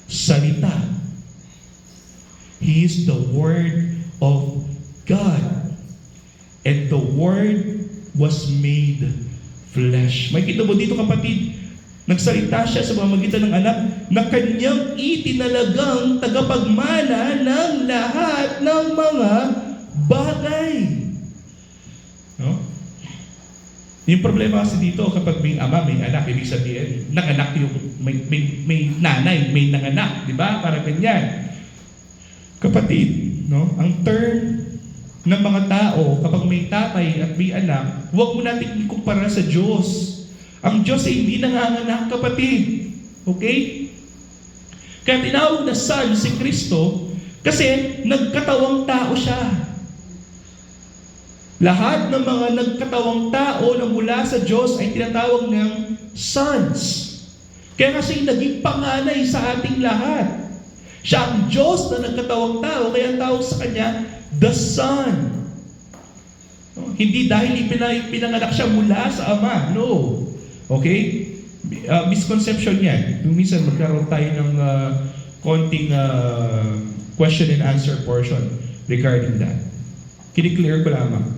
[SPEAKER 1] salita. He is the Word of God. And the Word was made flesh. May kita mo dito, kapatid, nagsalita siya sa pamamagitan ng anak na kanyang itinalagang tagapagmana ng lahat ng mga bagay. No? Yung problema kasi dito, kapag may ama, may anak, ibig sabihin, nanganak yung, may nanay, may nanganak, di ba? Para ganyan. Kapatid, no? Ang term ng mga tao, kapag may tatay at may anak, huwag mo natin ikumpara sa Diyos. Ang Diyos ay hindi nanganganak, kapatid. Okay? Kaya tinawag na Son si Kristo kasi nagkatawang tao siya. Lahat ng mga nagkatawang tao na mula sa Diyos ay tinatawag ng sons. Kaya kasi naging panganay sa ating lahat. Siya ang Diyos na nagkatawang tao, kaya ang tawag sa Kanya, the Son. No? Hindi dahil pinanganak siya mula sa Ama. No. Okay? Misconception yan. Minsan magkaroon tayo ng konting question and answer portion regarding that. Kiniklear ko lamang.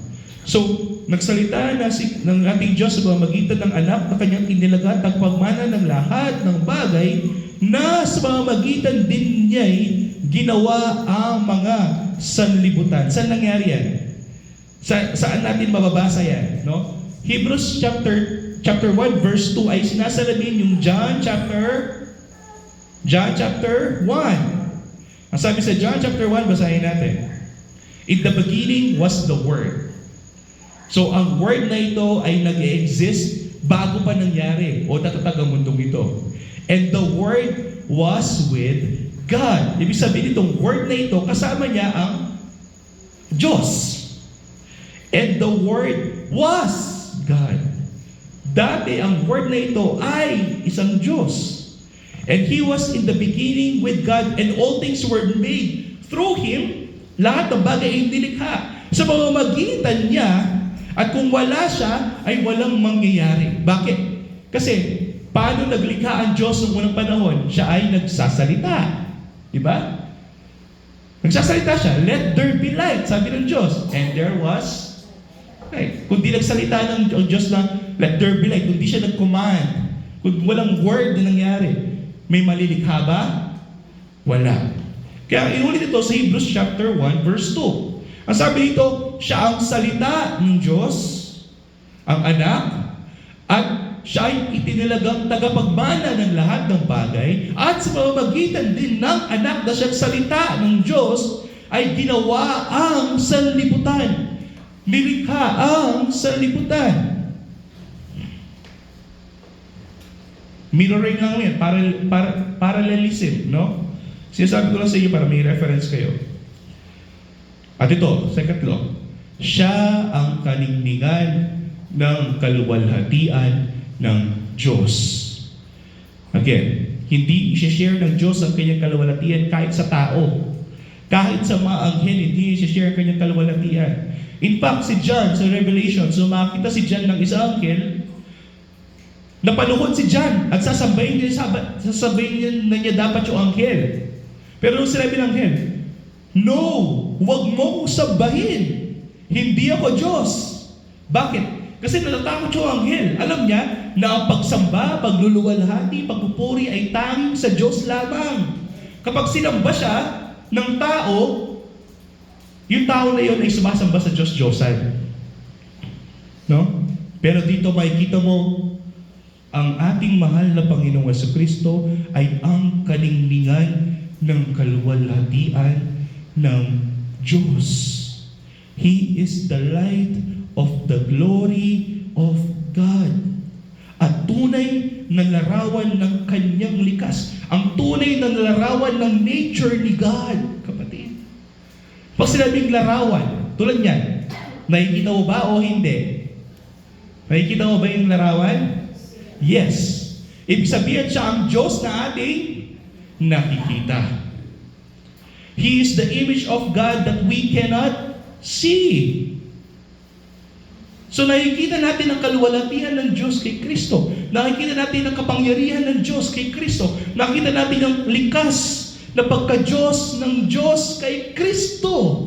[SPEAKER 1] So, nagsalita na ng ating Diyos sa pamamagitan ng anak na kanyang inilaga at pagmana ng lahat ng bagay na sa pamamagitan din niya'y ginawa ang mga sanlibutan. Saan nangyari yan? Saan natin mababasa yan? No? Hebrews chapter 1 verse 2 ay sinasalamin yung John chapter 1. Ang sabi sa John chapter 1, basahin natin. In the beginning was the Word. So ang Word na ito ay nag-exist bago pa nangyari o natatag ang mundong ito. And the Word was with God. Ibig sabihin itong Word na ito, kasama niya ang Diyos. And the Word was God. Dati ang Word na ito ay isang Diyos. And He was in the beginning with God, and all things were made through Him. Lahat ng bagay ay nilikha sa pamamagitan niya, at kung wala siya, ay walang mangyayari. Bakit? Kasi, paano naglikha ang Diyos noong unang panahon? Siya ay nagsasalita. Diba? Nagsasalita siya, let there be light, sabi ng Diyos. And there was light. Kung di nagsalita ng Diyos na, let there be light, kung di siya nag-command, kung walang word na nangyari, may malilikha ba? Wala. Kaya iulit ito sa Hebrews chapter 1 verse 2. Ang sabi dito, siya ang salita ng Diyos, ang anak, at siya ay itinilagang tagapagmana ng lahat ng bagay, at sa pamamagitan din ng anak na siyang salita ng Diyos ay ginawa ang sanlibutan. Nilikha ang sanlibutan. Mirroring lang yan, parallelism, no? Sinasabi ko lang sa inyo para may reference kayo. At ito, sa ikatlo, siya ang kaningningan ng kaluwalhatian ng Diyos. Again, hindi i-share ng Diyos ang kanyang kaluwalhatian kahit sa tao. Kahit sa mga anghel, hindi i-share ang kanyang kaluwalhatian. In fact, si John sa Revelation, so makita si John ng isang anghel, napaluhod si John at sasabayin na niya dapat yung anghel. Pero nung sinabi ng anghel, no, huwag mo kong sabahin. Hindi ako Diyos. Bakit? Kasi natatakot yung anghel. Alam niya na ang pagsamba, pagluluwalhati, pagpupuri ay tanging sa Diyos lamang. Kapag sinamba siya ng tao, yung tao na yun ay sumasamba sa Diyos-Diyosan. No? Pero dito makikita mo, ang ating mahal na Panginoong Jesucristo ay ang kaningningan ng kaluwalhatian ng Diyos. He is the light of the glory of God. At tunay na larawan ng kanyang likas. Ang tunay na larawan ng nature ni God, kapatid. Pag sinabing larawan, tulad yan, nakikita mo ba o hindi? Nakikita mo ba yung larawan? Yes. Ibig sabihin siya ang Diyos na ating nakikita. He is the image of God that we cannot see. So nakikita natin ang kaluwalhatian ng Diyos kay Kristo. Nakikita natin ang kapangyarihan ng Diyos kay Kristo. Nakikita natin ang likas na pagka-Diyos ng Diyos kay Kristo.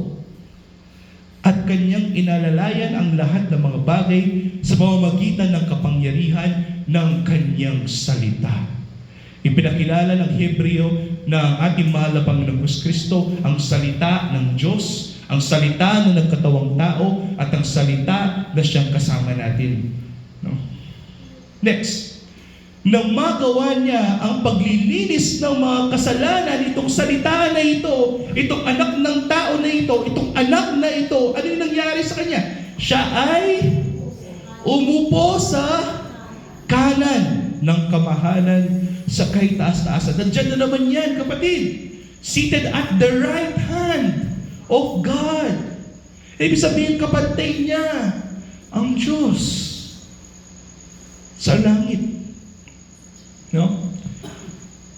[SPEAKER 1] At kanyang inalalayan ang lahat ng mga bagay sa pamamagitan ng kapangyarihan ng kanyang salita. Ipinakilala ng Hebreo na ang ating mahal na Panginoong Kristo ang salita ng Diyos, ang salita na nagkatawang tao, at ang salita na siyang kasama natin. No? Next, nang magawa niya ang paglilinis ng mga kasalanan, itong salita na ito, itong anak ng tao na ito, itong anak na ito, ano yung nangyari sa kanya? Siya ay umupo sa kanan ng kamahalan sa kaitaas-taasan. Nandiyan na naman yan, kapatid. Seated at the right hand of God. Ibig sabihin, kapantay niya ang Diyos sa langit. No?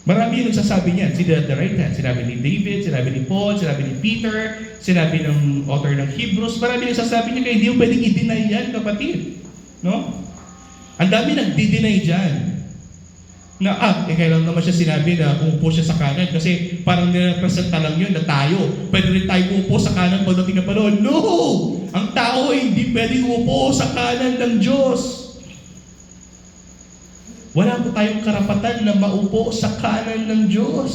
[SPEAKER 1] Marami yung nagsasabi niyan. Seated at the right hand. Sinabi ni David, sinabi ni Paul, sinabi ni Peter, sinabi ng author ng Hebrews. Marami yung nagsasabi niya, kaya hindi mo pwedeng i-deny yan, kapatid. No? Ang dami nagdi-deny dyan. Na, kailan naman siya sinabi na umupo siya sa kanan kasi parang nirepresenta lang yun na tayo. Pwede rin tayo umupo sa kanan pagdating na panahon. No! Ang tao ay hindi pwedeng umupo sa kanan ng Diyos. Wala po tayong karapatan na maupo sa kanan ng Diyos.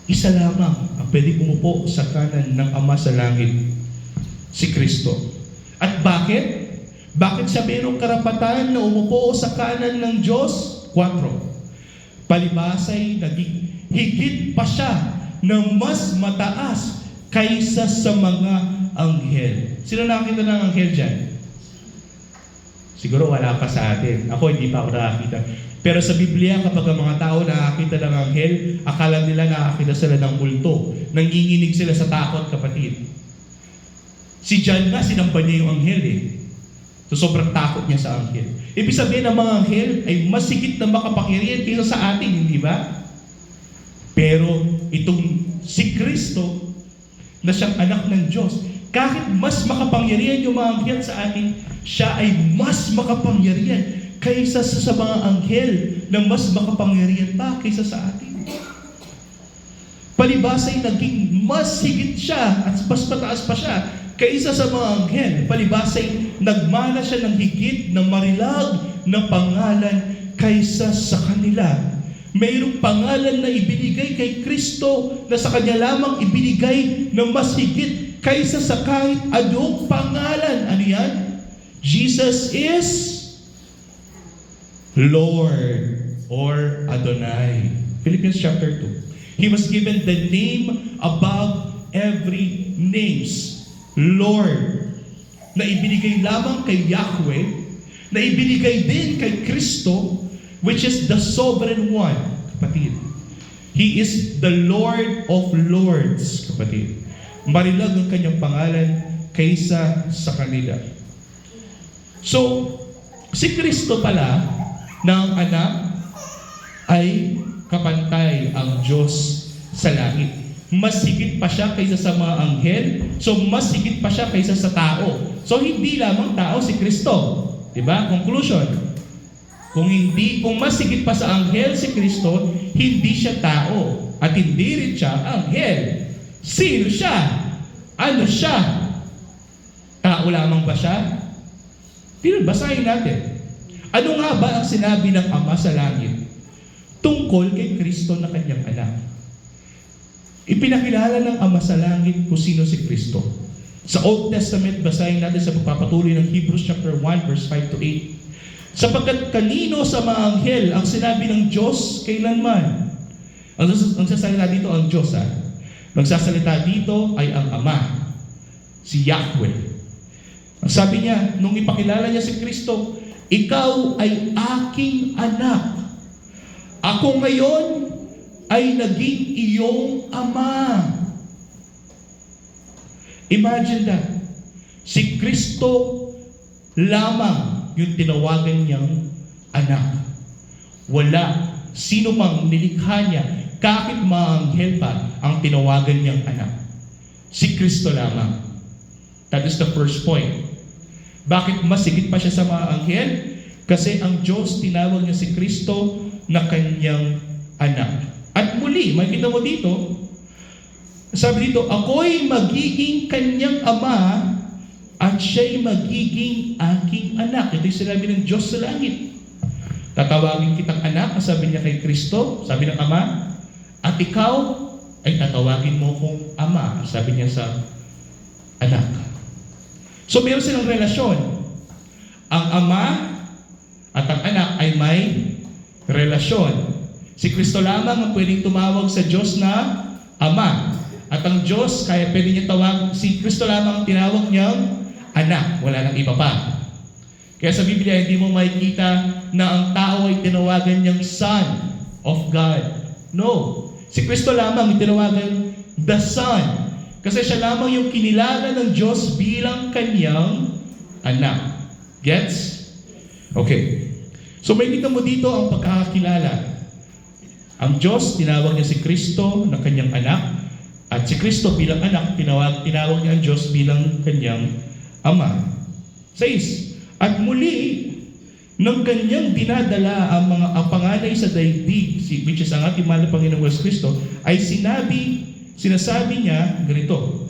[SPEAKER 1] Isa lamang ang pwedeng umupo sa kanan ng Ama sa langit, si Kristo. At bakit? Bakit siya mayroong karapatan na umupo sa kanan ng Diyos? 4. Palibasay naging higit pa siya na mas mataas kaysa sa mga anghel. Sino nakakita ng anghel dyan? Siguro wala pa sa atin. Ako hindi pa ako nakakita. Pero sa Biblia, kapag ang mga tao nakakita ng anghel, akala nila nakakita sila ng multo. Nanginginig sila sa takot, kapatid. Si John nga, sinamba niya yung anghel eh. So sobrang takot niya sa anghel. Ibig sabihin ng mga anghel ay mas higit na makapangyarihan kaysa sa atin, hindi ba? Pero itong si Kristo na siyang anak ng Diyos, kahit mas makapangyarihan yung mga anghel sa atin, siya ay mas makapangyarihan kaysa sa mga anghel na mas makapangyarihan pa kaysa sa atin. Palibasa ay naging mas higit siya at mas mataas pa siya kaysa sa mga anghel. Palibasay, nagmana siya ng higit na marilag na pangalan kaysa sa kanila. Mayroong pangalan na ibinigay kay Kristo na sa Kanya lamang ibinigay na mas higit kaysa sa kahit anong pangalan. Ano yan? Jesus is Lord or Adonai. Philippians chapter 2. He was given the name above every names. Lord. Na ibinigay lamang kay Yahweh, na ibinigay din kay Kristo, which is the sovereign one, kapatid. He is the Lord of Lords, kapatid. Marilag ang kanyang pangalan kaysa sa kanila. So, si Kristo pala ng anak ay kapantay ang Diyos sa langit. Mas higit pa siya kaysa sa mga anghel. So, mas higit pa siya kaysa sa tao. So, hindi lamang tao si Kristo. Diba? Conclusion. Kung mas higit pa sa anghel si Kristo, hindi siya tao. At hindi rin siya anghel. Sino siya? Ano siya? Tao lamang ba siya? Basahin natin. Ano nga ba ang sinabi ng Ama sa langit tungkol kay Kristo na kanyang anak? Ipinakilala ng Ama sa langit kung sino si Kristo. Sa Old Testament, basahin natin sa pagpapatuloy ng Hebrews chapter 1, verse 5 to 8. Sapagkat kanino sa mga anghel ang sinabi ng Diyos kailanman? Ang sasalita dito ang Diyos. Magsasalita dito ay ang Ama, si Yahweh. Ang sabi niya, nung ipakilala niya si Kristo, ikaw ay aking anak. Ako ngayon ay naging iyong Ama. Imagine that. Si Kristo lamang yung tinawagan niyang anak. Wala sino mang nilikha niya, kahit mga anghel pa, ang tinawagan niyang anak. Si Kristo lamang. That is the first point. Bakit mas higit pa siya sa mga anghel? Kasi ang Diyos tinawag niya si Kristo na kanyang anak. At muli, makikita mo dito, sabi dito, ako'y magiging kanyang ama at siya'y magiging aking anak. Ito yung sinabi ng Diyos sa langit. Tatawagin kitang anak, sabi niya kay Kristo, sabi ng Ama, at ikaw ay tatawagin mo kong Ama, sabi niya sa anak. So meron silang relasyon. Ang Ama at ang anak ay may relasyon. Si Kristo lamang ang pwedeng tumawag sa Diyos na Ama. At ang Diyos, kaya pwede niya tawag, si Kristo lamang ang tinawag niyang anak, wala nang iba pa. Kaya sa Biblia, hindi mo makikita na ang tao ay tinawagan niyang Son of God. No. Si Kristo lamang tinawagan the Son. Kasi siya lamang yung kinilala ng Diyos bilang kanyang anak. Gets? Okay. So makikita mo dito ang pagkakakilala. Ang Diyos, tinawag niya si Kristo na kanyang anak. At si Kristo bilang anak, tinawag niya ang Diyos bilang kanyang Ama. 6. At muli, ng kanyang dinadala ang mga panganay sa daigdig, which is ang ating mahal na Panginoong Kristo, ay sinasabi niya ganito,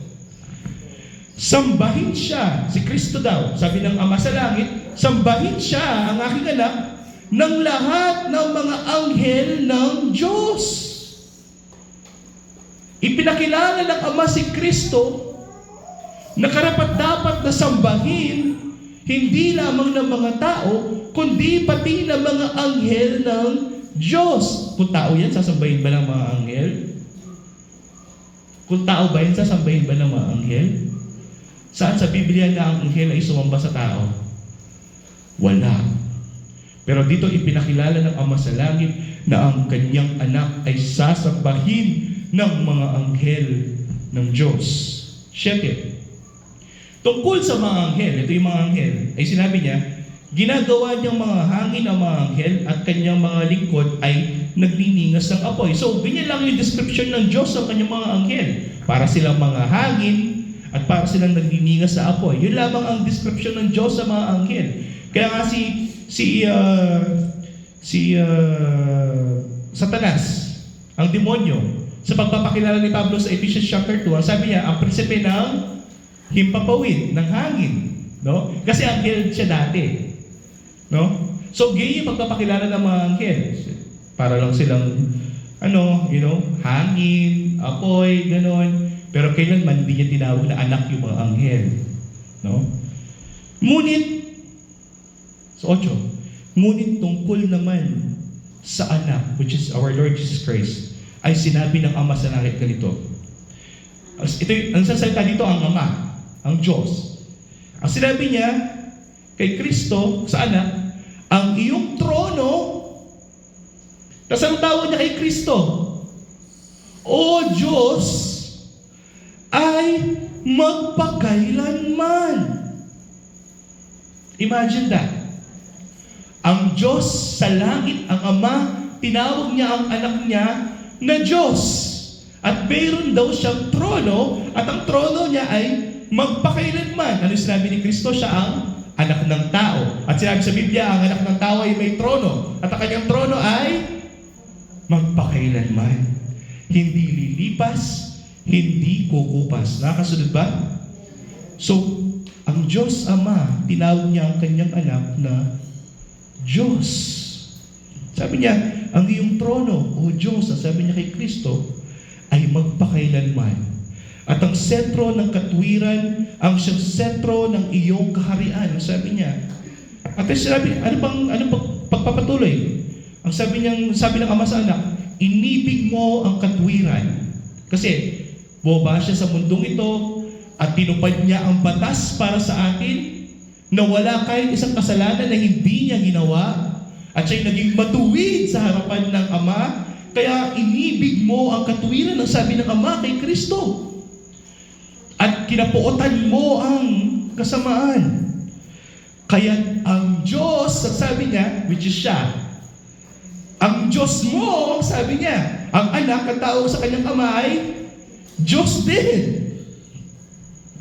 [SPEAKER 1] sambahin siya, si Kristo daw, sabi ng Ama sa langit, sambahin siya, ang aking anak, ng lahat ng mga anghel ng Diyos. Ipinakilala ng Ama si Kristo na karapat-dapat na sambahin hindi lamang ng mga tao, kundi pati ng mga anghel ng Diyos. Kung tao yan, sasambahin ba ng mga anghel? Kung tao ba yan, sasambahin ba ng mga anghel? Saan sa Biblia na ang anghel ay sumamba sa tao? Wala. Pero dito ipinakilala ng Ama sa langit na ang kanyang anak ay sasambahin ng mga anghel ng Diyos. 7. Tungkol sa mga anghel, ito yung mga anghel, ay sinabi niya, ginagawa niyang mga hangin ang mga anghel at kanyang mga lingkod ay nagniningas ng apoy. So, ganyan lang yung description ng Diyos sa kanyang mga anghel. Para silang mga hangin at para silang nagniningas sa apoy. Yun lamang ang description ng Diyos sa mga anghel. Kaya nga Satanas, ang demonyo, sa pagpapakilala ni Pablo sa Ephesians chapter 2, sabi niya, ang prinsipe ng himpapawid, ng hangin. No? Kasi anghel siya dati. No? So, ganyan yung pagpapakilala ng mga anghel. Para lang silang, hangin, apoy, ganon. Pero kailanman hindi niya tinawag na anak yung mga anghel. No? Ngunit, sa 8, ngunit tungkol naman sa anak, which is our Lord Jesus Christ, ay sinabi ng Ama sa langit ganito. Ang sasalita dito ang Ama, ang Diyos. Ang sinabi niya kay Kristo, sa anak, ang iyong trono, tapos ang tawag niya kay Kristo, O Diyos, ay magpakailanman. Imagine that. Ang Diyos sa langit, ang Ama, tinawag niya ang anak niya na Diyos. At mayroon daw siyang trono, at ang trono niya ay magpakailanman. Ano sinabi ni Kristo? Siya ang anak ng tao. At sinabi sa Biblia, ang anak ng tao ay may trono. At ang kanyang trono ay magpakailanman. Hindi lilipas, hindi kukupas. Nakasunod ba? So, ang Diyos Ama, tinawag niya ang kanyang anak na Diyos. Sabi niya, ang iyong trono, O Diyos, sabi niya kay Kristo, ay magpakailanman. At ang sentro ng katwiran, ang siyang sentro ng iyong kaharian. Sabi niya. At sinabi, ano pang pagpapatuloy? Ang sabi ng Ama sa anak, inibig mo ang katwiran. Kasi, bumaba siya sa mundong ito, at tinupad niya ang batas para sa atin, na wala kahit isang kasalanan na hindi niya ginawa, at siya'y naging matuwid sa harapan ng Ama. Kaya inibig mo ang katwiran, ang sabi ng Ama kay Kristo. At kinapuotan mo ang kasamaan. Kaya ang Diyos, sabi niya, which is siya, ang Diyos mo, sabi niya, ang anak at tao sa kanyang Ama ay Diyos din.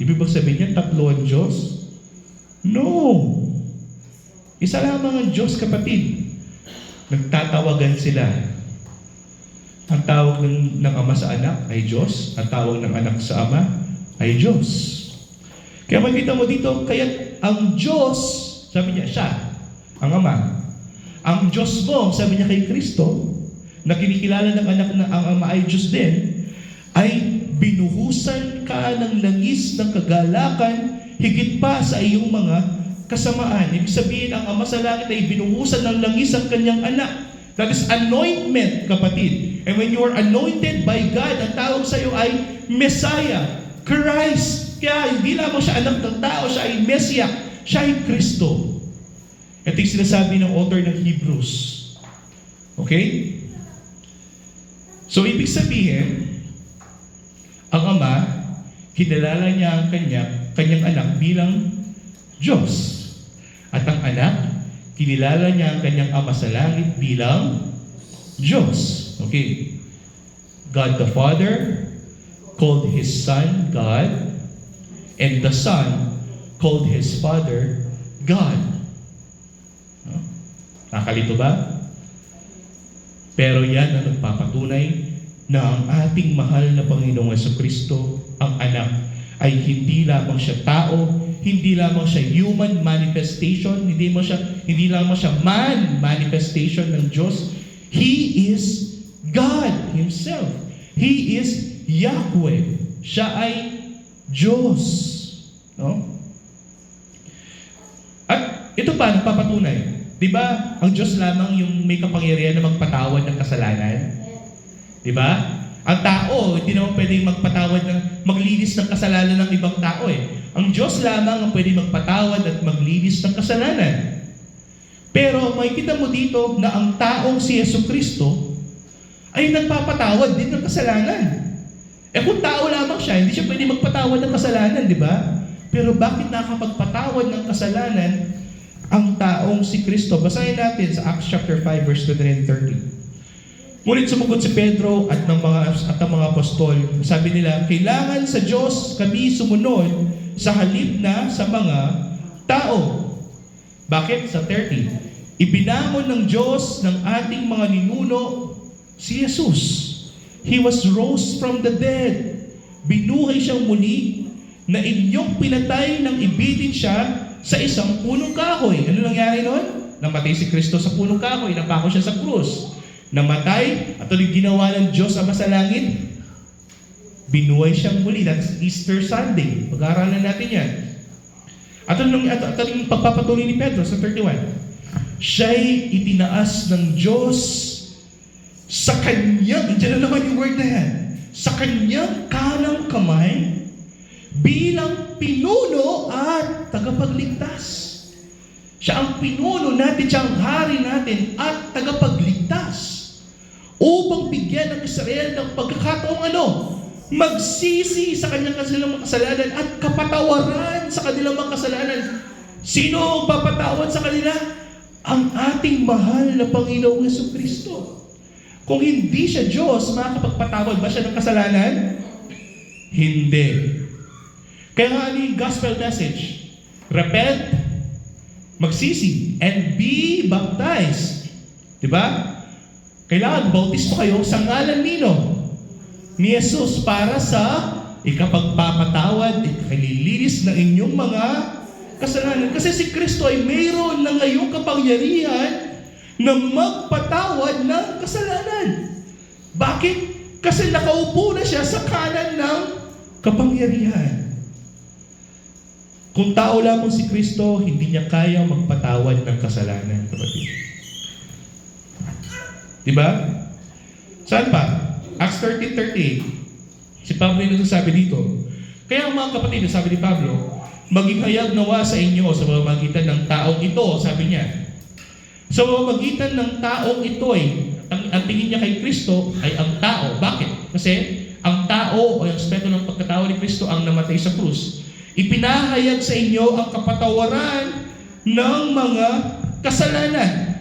[SPEAKER 1] Ibig bang sabihin niya, tatlo ang Diyos? No. Isa lamang ang Diyos, kapatid. Nagtatawagan sila. Ang tawag ng Ama sa anak ay Diyos. Ang tawag ng anak sa Ama ay Diyos. Kaya makita mo dito, kaya ang Diyos, sabi niya, siya, ang Ama. Ang Diyos mo, sabi niya kay Kristo, na kinikilala ng anak na ang Ama ay Diyos din, ay binuhusan ka ng langis ng kagalakan higit pa sa iyong mga kasamaan. Ibig sabihin, ang Ama sa langit ay binuhusan ng langis ang kanyang anak. That is anointment, kapatid. And when you are anointed by God, ang tawag sa iyo ay Messiah, Christ. Kaya hindi lamang siya anak ng tao, siya ay Messiah, siya ay Kristo. Ito yung sinasabi ng author ng Hebrews. Okay? So, ibig sabihin, ang Ama, kinalala niya ang kanyang anak bilang Diyos. At ang anak, kinilala niya ang kanyang Ama sa langit bilang Diyos. Okay. God the Father called His Son God, and the Son called His Father God. Nakalito ba? Pero yan ang nagpapatunay na ang ating mahal na Panginoong Jesucristo, ang anak, ay hindi lamang siya tao, hindi lamang siya human manifestation, hindi lamang siya man manifestation ng Diyos. He is God Himself. He is Yahweh. Siya ay Diyos. No? At ito pa, nagpapatunay. Diba, ang Diyos lamang yung may kapangyarihan na magpatawad ng kasalanan? Diba? Ang tao, hindi naman pwedeng magpatawad maglinis ng kasalanan ng ibang tao eh. Ang Diyos lamang ang pwedeng magpatawad at maglinis ng kasalanan. Pero makikita mo dito na ang taong si Jesucristo ay nagpapatawad din ng kasalanan. Eh kung tao lamang siya, hindi siya pwedeng magpatawad ng kasalanan, di ba? Pero bakit nakapagpatawad ng kasalanan ang taong si Kristo? Basahin natin sa Acts chapter 5 verse 29 and 30. Ngunit sumagot si Pedro at ang mga apostol. Sabi nila, kailangan sa Diyos kami sumunod sa halip na sa mga tao. Bakit? Sa 30. Ibinangon ng Diyos ng ating mga ninuno si Jesus. He was rose from the dead. Binuhay siyang muli na inyong pinatay nang ibitin siya sa isang punong kahoy. Ano nangyari noon? Namatay si Kristo sa punong kahoy, napako siya sa krus. namatay, at yung ginawa ng Diyos Ama sa langit, binuhay siyang muli. That's Easter Sunday. Pag-aaralan natin yan. At yung pagpapatuloy ni Pedro sa 31, siya'y itinaas ng Diyos sa kanyang, diyan na naman yung word na yan, sa kanyang kanang kamay bilang pinuno at tagapagligtas. Siya ang pinuno natin, siya ang hari natin at tagapagligtas upang bigyan ng Israel ng pagkakataong magsisi sa kanyang kasalanan at kapatawaran sa kanilang mga kasalanan. Sino ang papatawad sa kanila? Ang ating mahal na Panginoong Jesucristo. Kung hindi siya Diyos, makakapagpatawad ba siya ng kasalanan? Hindi. Kaya nga yung gospel message, repent, magsisi, and be baptized. Diba? Kailangan bautismo kayo sa ngalan ni Jesus para sa ikapagpapatawad, ikalilinis ng inyong mga kasalanan. Kasi si Kristo ay mayroon na ngayong kapangyarihan na magpatawad ng kasalanan. Bakit? Kasi nakaupo na siya sa kanan ng kapangyarihan. Kung tao lamang si Kristo, hindi niya kaya magpatawad ng kasalanan, kapatid. Diba? Saan pa? Acts 13:38. Si Pablo yung nagsasabi dito. Kaya mga kapatid, sabi ni Pablo, maging hayag nawa sa inyo sa pamamagitan ng taong ito, sabi niya. Sa pamamagitan ng taong ito ang tingin niya kay Kristo ay ang tao. Bakit? Kasi ang tao o yung aspeto ng pagkatao ni Kristo ang namatay sa krus. Ipinahayag sa inyo ang kapatawaran ng mga kasalanan.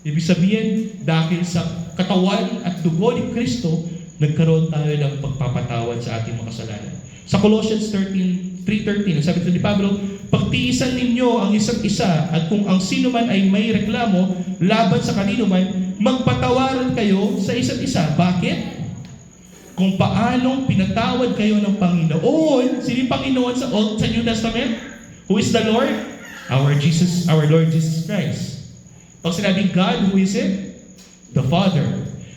[SPEAKER 1] Ibig sabihin, dahil sa katawan at dugo ni Kristo, nagkaroon tayo ng pagpapatawad sa ating mga kasalanan. Sa Colossians 3:13, sabi ito ni Pablo, pagtiisan ninyo ang isa't isa at kung ang sino man ay may reklamo laban sa kanino man, magpatawaran kayo sa isa't isa. Bakit? Kung paanong pinatawad kayo ng Panginoon. Sino yung Panginoon sa New Testament? Who is the Lord? Our Lord Jesus Christ. Pag sinabing God, who is it? The Father.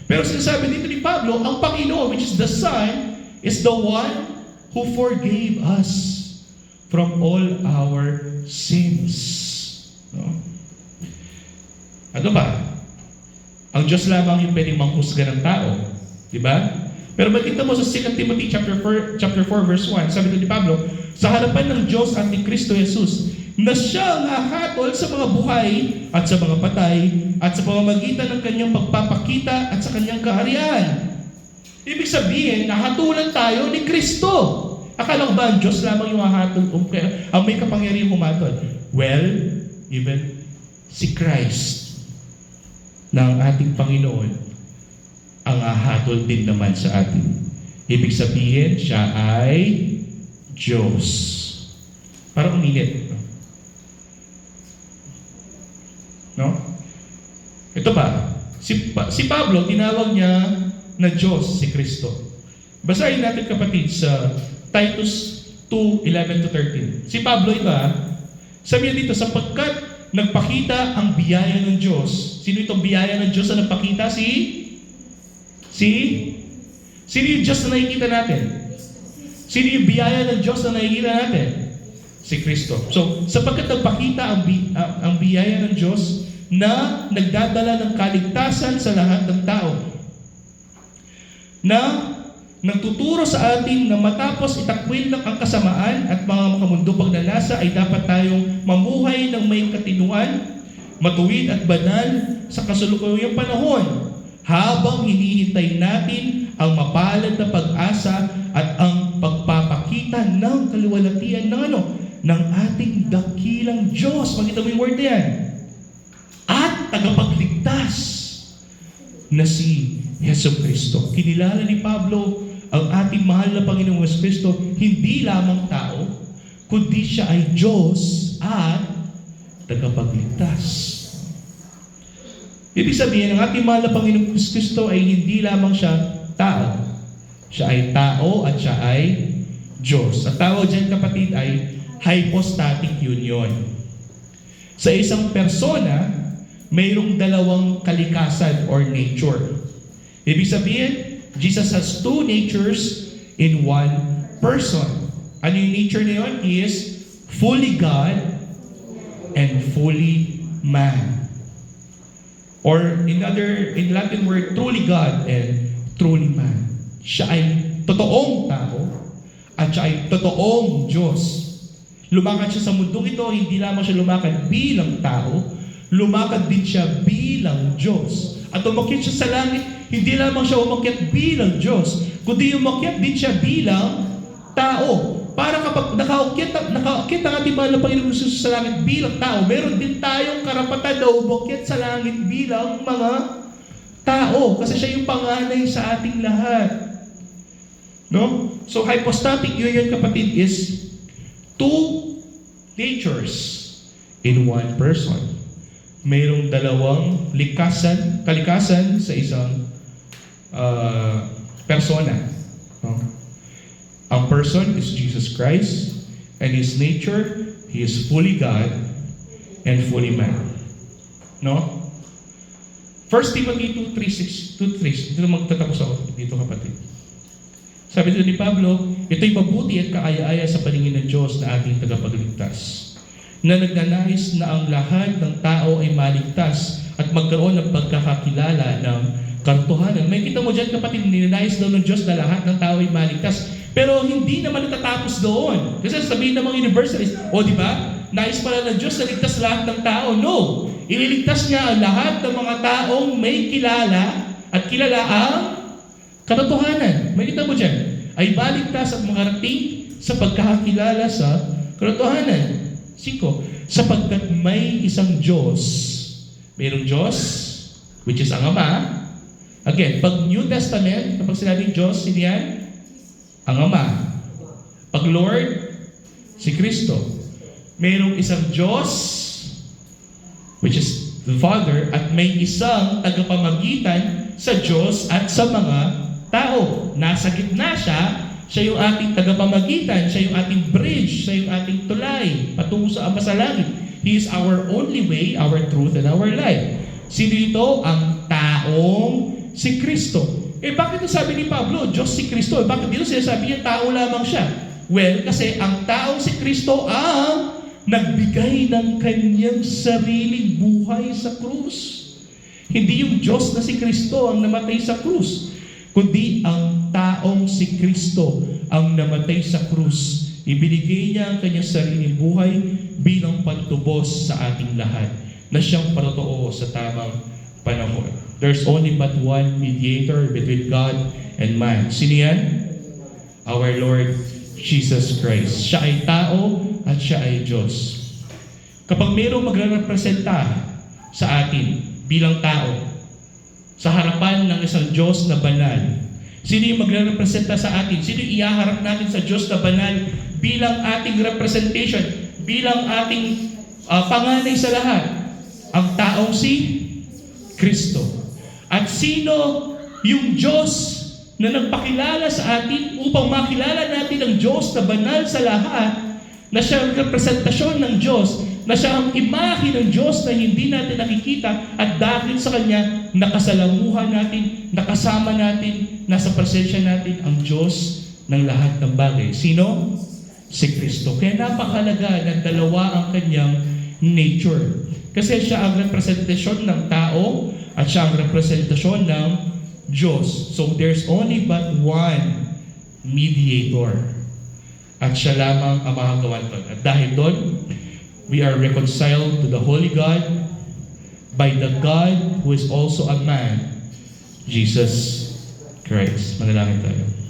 [SPEAKER 1] Pero sinasabi dito ni Pablo, ang Panginoon, which is the Son, is the one who forgave us from all our sins. No? Ano ba? Ang Diyos lamang yung pwedeng manghusga ng tao. Diba? Pero makita mo sa 2 Timothy chapter 4 verse 1, sabi ni Pablo, sa harapan ng Diyos at ni Kristo Jesus, na siya ang hahatol sa mga buhay at sa mga patay at sa pamamagitan ng kanyang pagpapakita at sa kanyang kaharian. Ibig sabihin, nahatulan tayo ni Kristo. Akala ko ba ang Diyos lamang yung hahatol, ang may kapangyarihan humatol? Well, even si Christ na ang ating Panginoon ang hahatol din naman sa atin. Ibig sabihin, siya ay Diyos. Parang uminit. No? Ito ba? Si Pablo, tinawag niya na Diyos si Kristo. Basahin natin kapatid sa Titus 2:11-13. Si Pablo sabi niya dito, sapagkat nagpakita ang biyaya ng Diyos. Sino itong biyaya ng Diyos na nagpakita? Sino yung Diyos na nakikita natin? Sino yung biyaya ng Diyos na nakikita natin? Si Kristo. So, sapagkat nagpakita ang biyaya ng Diyos na nagdadala ng kaligtasan sa lahat ng tao, na nagtuturo sa atin na matapos itakwil ng ang kasamaan at mga makamundo pagnanasa ay dapat tayong mamuhay ng may katinuan, matuwid at banal sa kasalukuyang panahon, habang hinihintay natin ang mapalad na pag-asa at ang pagpapakita ng kaluwalhatian ng ating dakilang Diyos. Makita mo yung word na yan. At tagapagligtas na si Jesucristo. Kinilala ni Pablo ang ating mahal na Panginoong Jesucristo, hindi lamang tao, kundi siya ay Diyos at tagapagligtas. Ibig sabihin, ang ating mahal na Panginoong Kristo ay hindi lamang siya tao. Siya ay tao at siya ay Diyos. Ang tawag dyan, kapatid, ay hypostatic union. Sa isang persona, mayroong dalawang kalikasan or nature. Ibig sabihin, Jesus has two natures in one person. Ano yung nature na yun? He is fully God and fully man. Or in Latin word, truly God and truly man. Siya ay totoong tao at siya ay totoong Diyos. Lumakad siya sa mundong ito, hindi lamang siya lumakad bilang tao, lumakad din siya bilang Diyos. At umakyat siya sa langit, hindi lamang siya umakyat bilang Diyos, kundi umakyat din siya bilang tao. Para kapag nakaakyat ang ating mahal na Panginoon Jesus sa langit bilang tao, meron din tayong karapatan na umakyat sa langit bilang mga tao. Kasi siya yung panganay sa ating lahat. No? So hypostatic union, kapatid, is two natures in one person. Mayroong dalawang kalikasan sa isang persona. No? Ang person is Jesus Christ, and His nature, He is fully God and fully man. No? 1 Timothy 2:3. Dito magtatapos ako dito, kapatid. Sabi dito ni Pablo, ito'y mabuti at kaaya-aya sa paningin ng Diyos na ating tagapagligtas, na nagnanais na ang lahat ng tao ay maligtas at magkaroon ng pagkakakilala ng katotohanan. May kita mo dyan, kapatid, ninanais daw ng Diyos na lahat ng tao ay maligtas. Pero hindi naman natatapos doon. Kasi sabihin ng mga universalist, di ba? Nais pala ng Diyos na ligtas lahat ng tao. No! Iniligtas niya ang lahat ng mga taong may kilala at kilala ang katotohanan. May kita mo dyan. Ay baligtas at makarating sa pagkakakilala sa katotohanan. 5. Sapagkat may isang Diyos. Mayroong Diyos, which is ang Ama. Again, pag New Testament, kapag sinabing Diyos, sino yan? Ang Ama. Pag Lord, si Kristo. Mayroong isang Diyos, which is the Father, at may isang tagapamagitan sa Diyos at sa mga tao. Nasa gitna siya, siya yung ating tagapamagitan, siya yung ating bridge, siya yung ating tulay, patungo sa Ama sa langit. He is our only way, our truth, and our life. Sino ito? Ang taong si Kristo. Bakit sabi ni Pablo, Diyos si Kristo? Bakit dito sinasabi niya, tao lamang siya? Well, kasi ang taong si Kristo ang nagbigay ng kanyang sariling buhay sa krus. Hindi yung Diyos na si Kristo ang namatay sa krus, kundi ang taong si Kristo ang namatay sa krus. Ibinigay niya ang kanyang sariling buhay bilang pantubos sa ating lahat, na siyang patotoo sa tamang panahon. There's only but one mediator between God and man. Sino yan? Our Lord Jesus Christ. Siya ay tao at siya ay Diyos. Kapag mayroong magre-representa sa atin bilang tao sa harapan ng isang Diyos na banal, sino yung magre-representa sa atin? Sino yung ihaharap natin sa Diyos na banal bilang ating representation, bilang ating panganay sa lahat? Ang taong si Kristo. At sino yung Diyos na nagpakilala sa atin upang makilala natin ang Diyos na banal sa lahat, na siya ang representasyon ng Diyos, na siya ang imahe ng Diyos na hindi natin nakikita, at dahil sa Kanya, nakasalamuhan natin, nakasama natin, nasa presensya natin ang Diyos ng lahat ng bagay. Sino? Si Kristo. Kaya napakahalaga na dalawa ang Kanyang nature. Kasi siya ang representasyon ng tao at siya ang representasyon ng Diyos. So there's only but one mediator. At siya lamang ang makagawan doon. At dahil doon, we are reconciled to the Holy God by the God who is also a man, Jesus Christ. Manalangin tayo.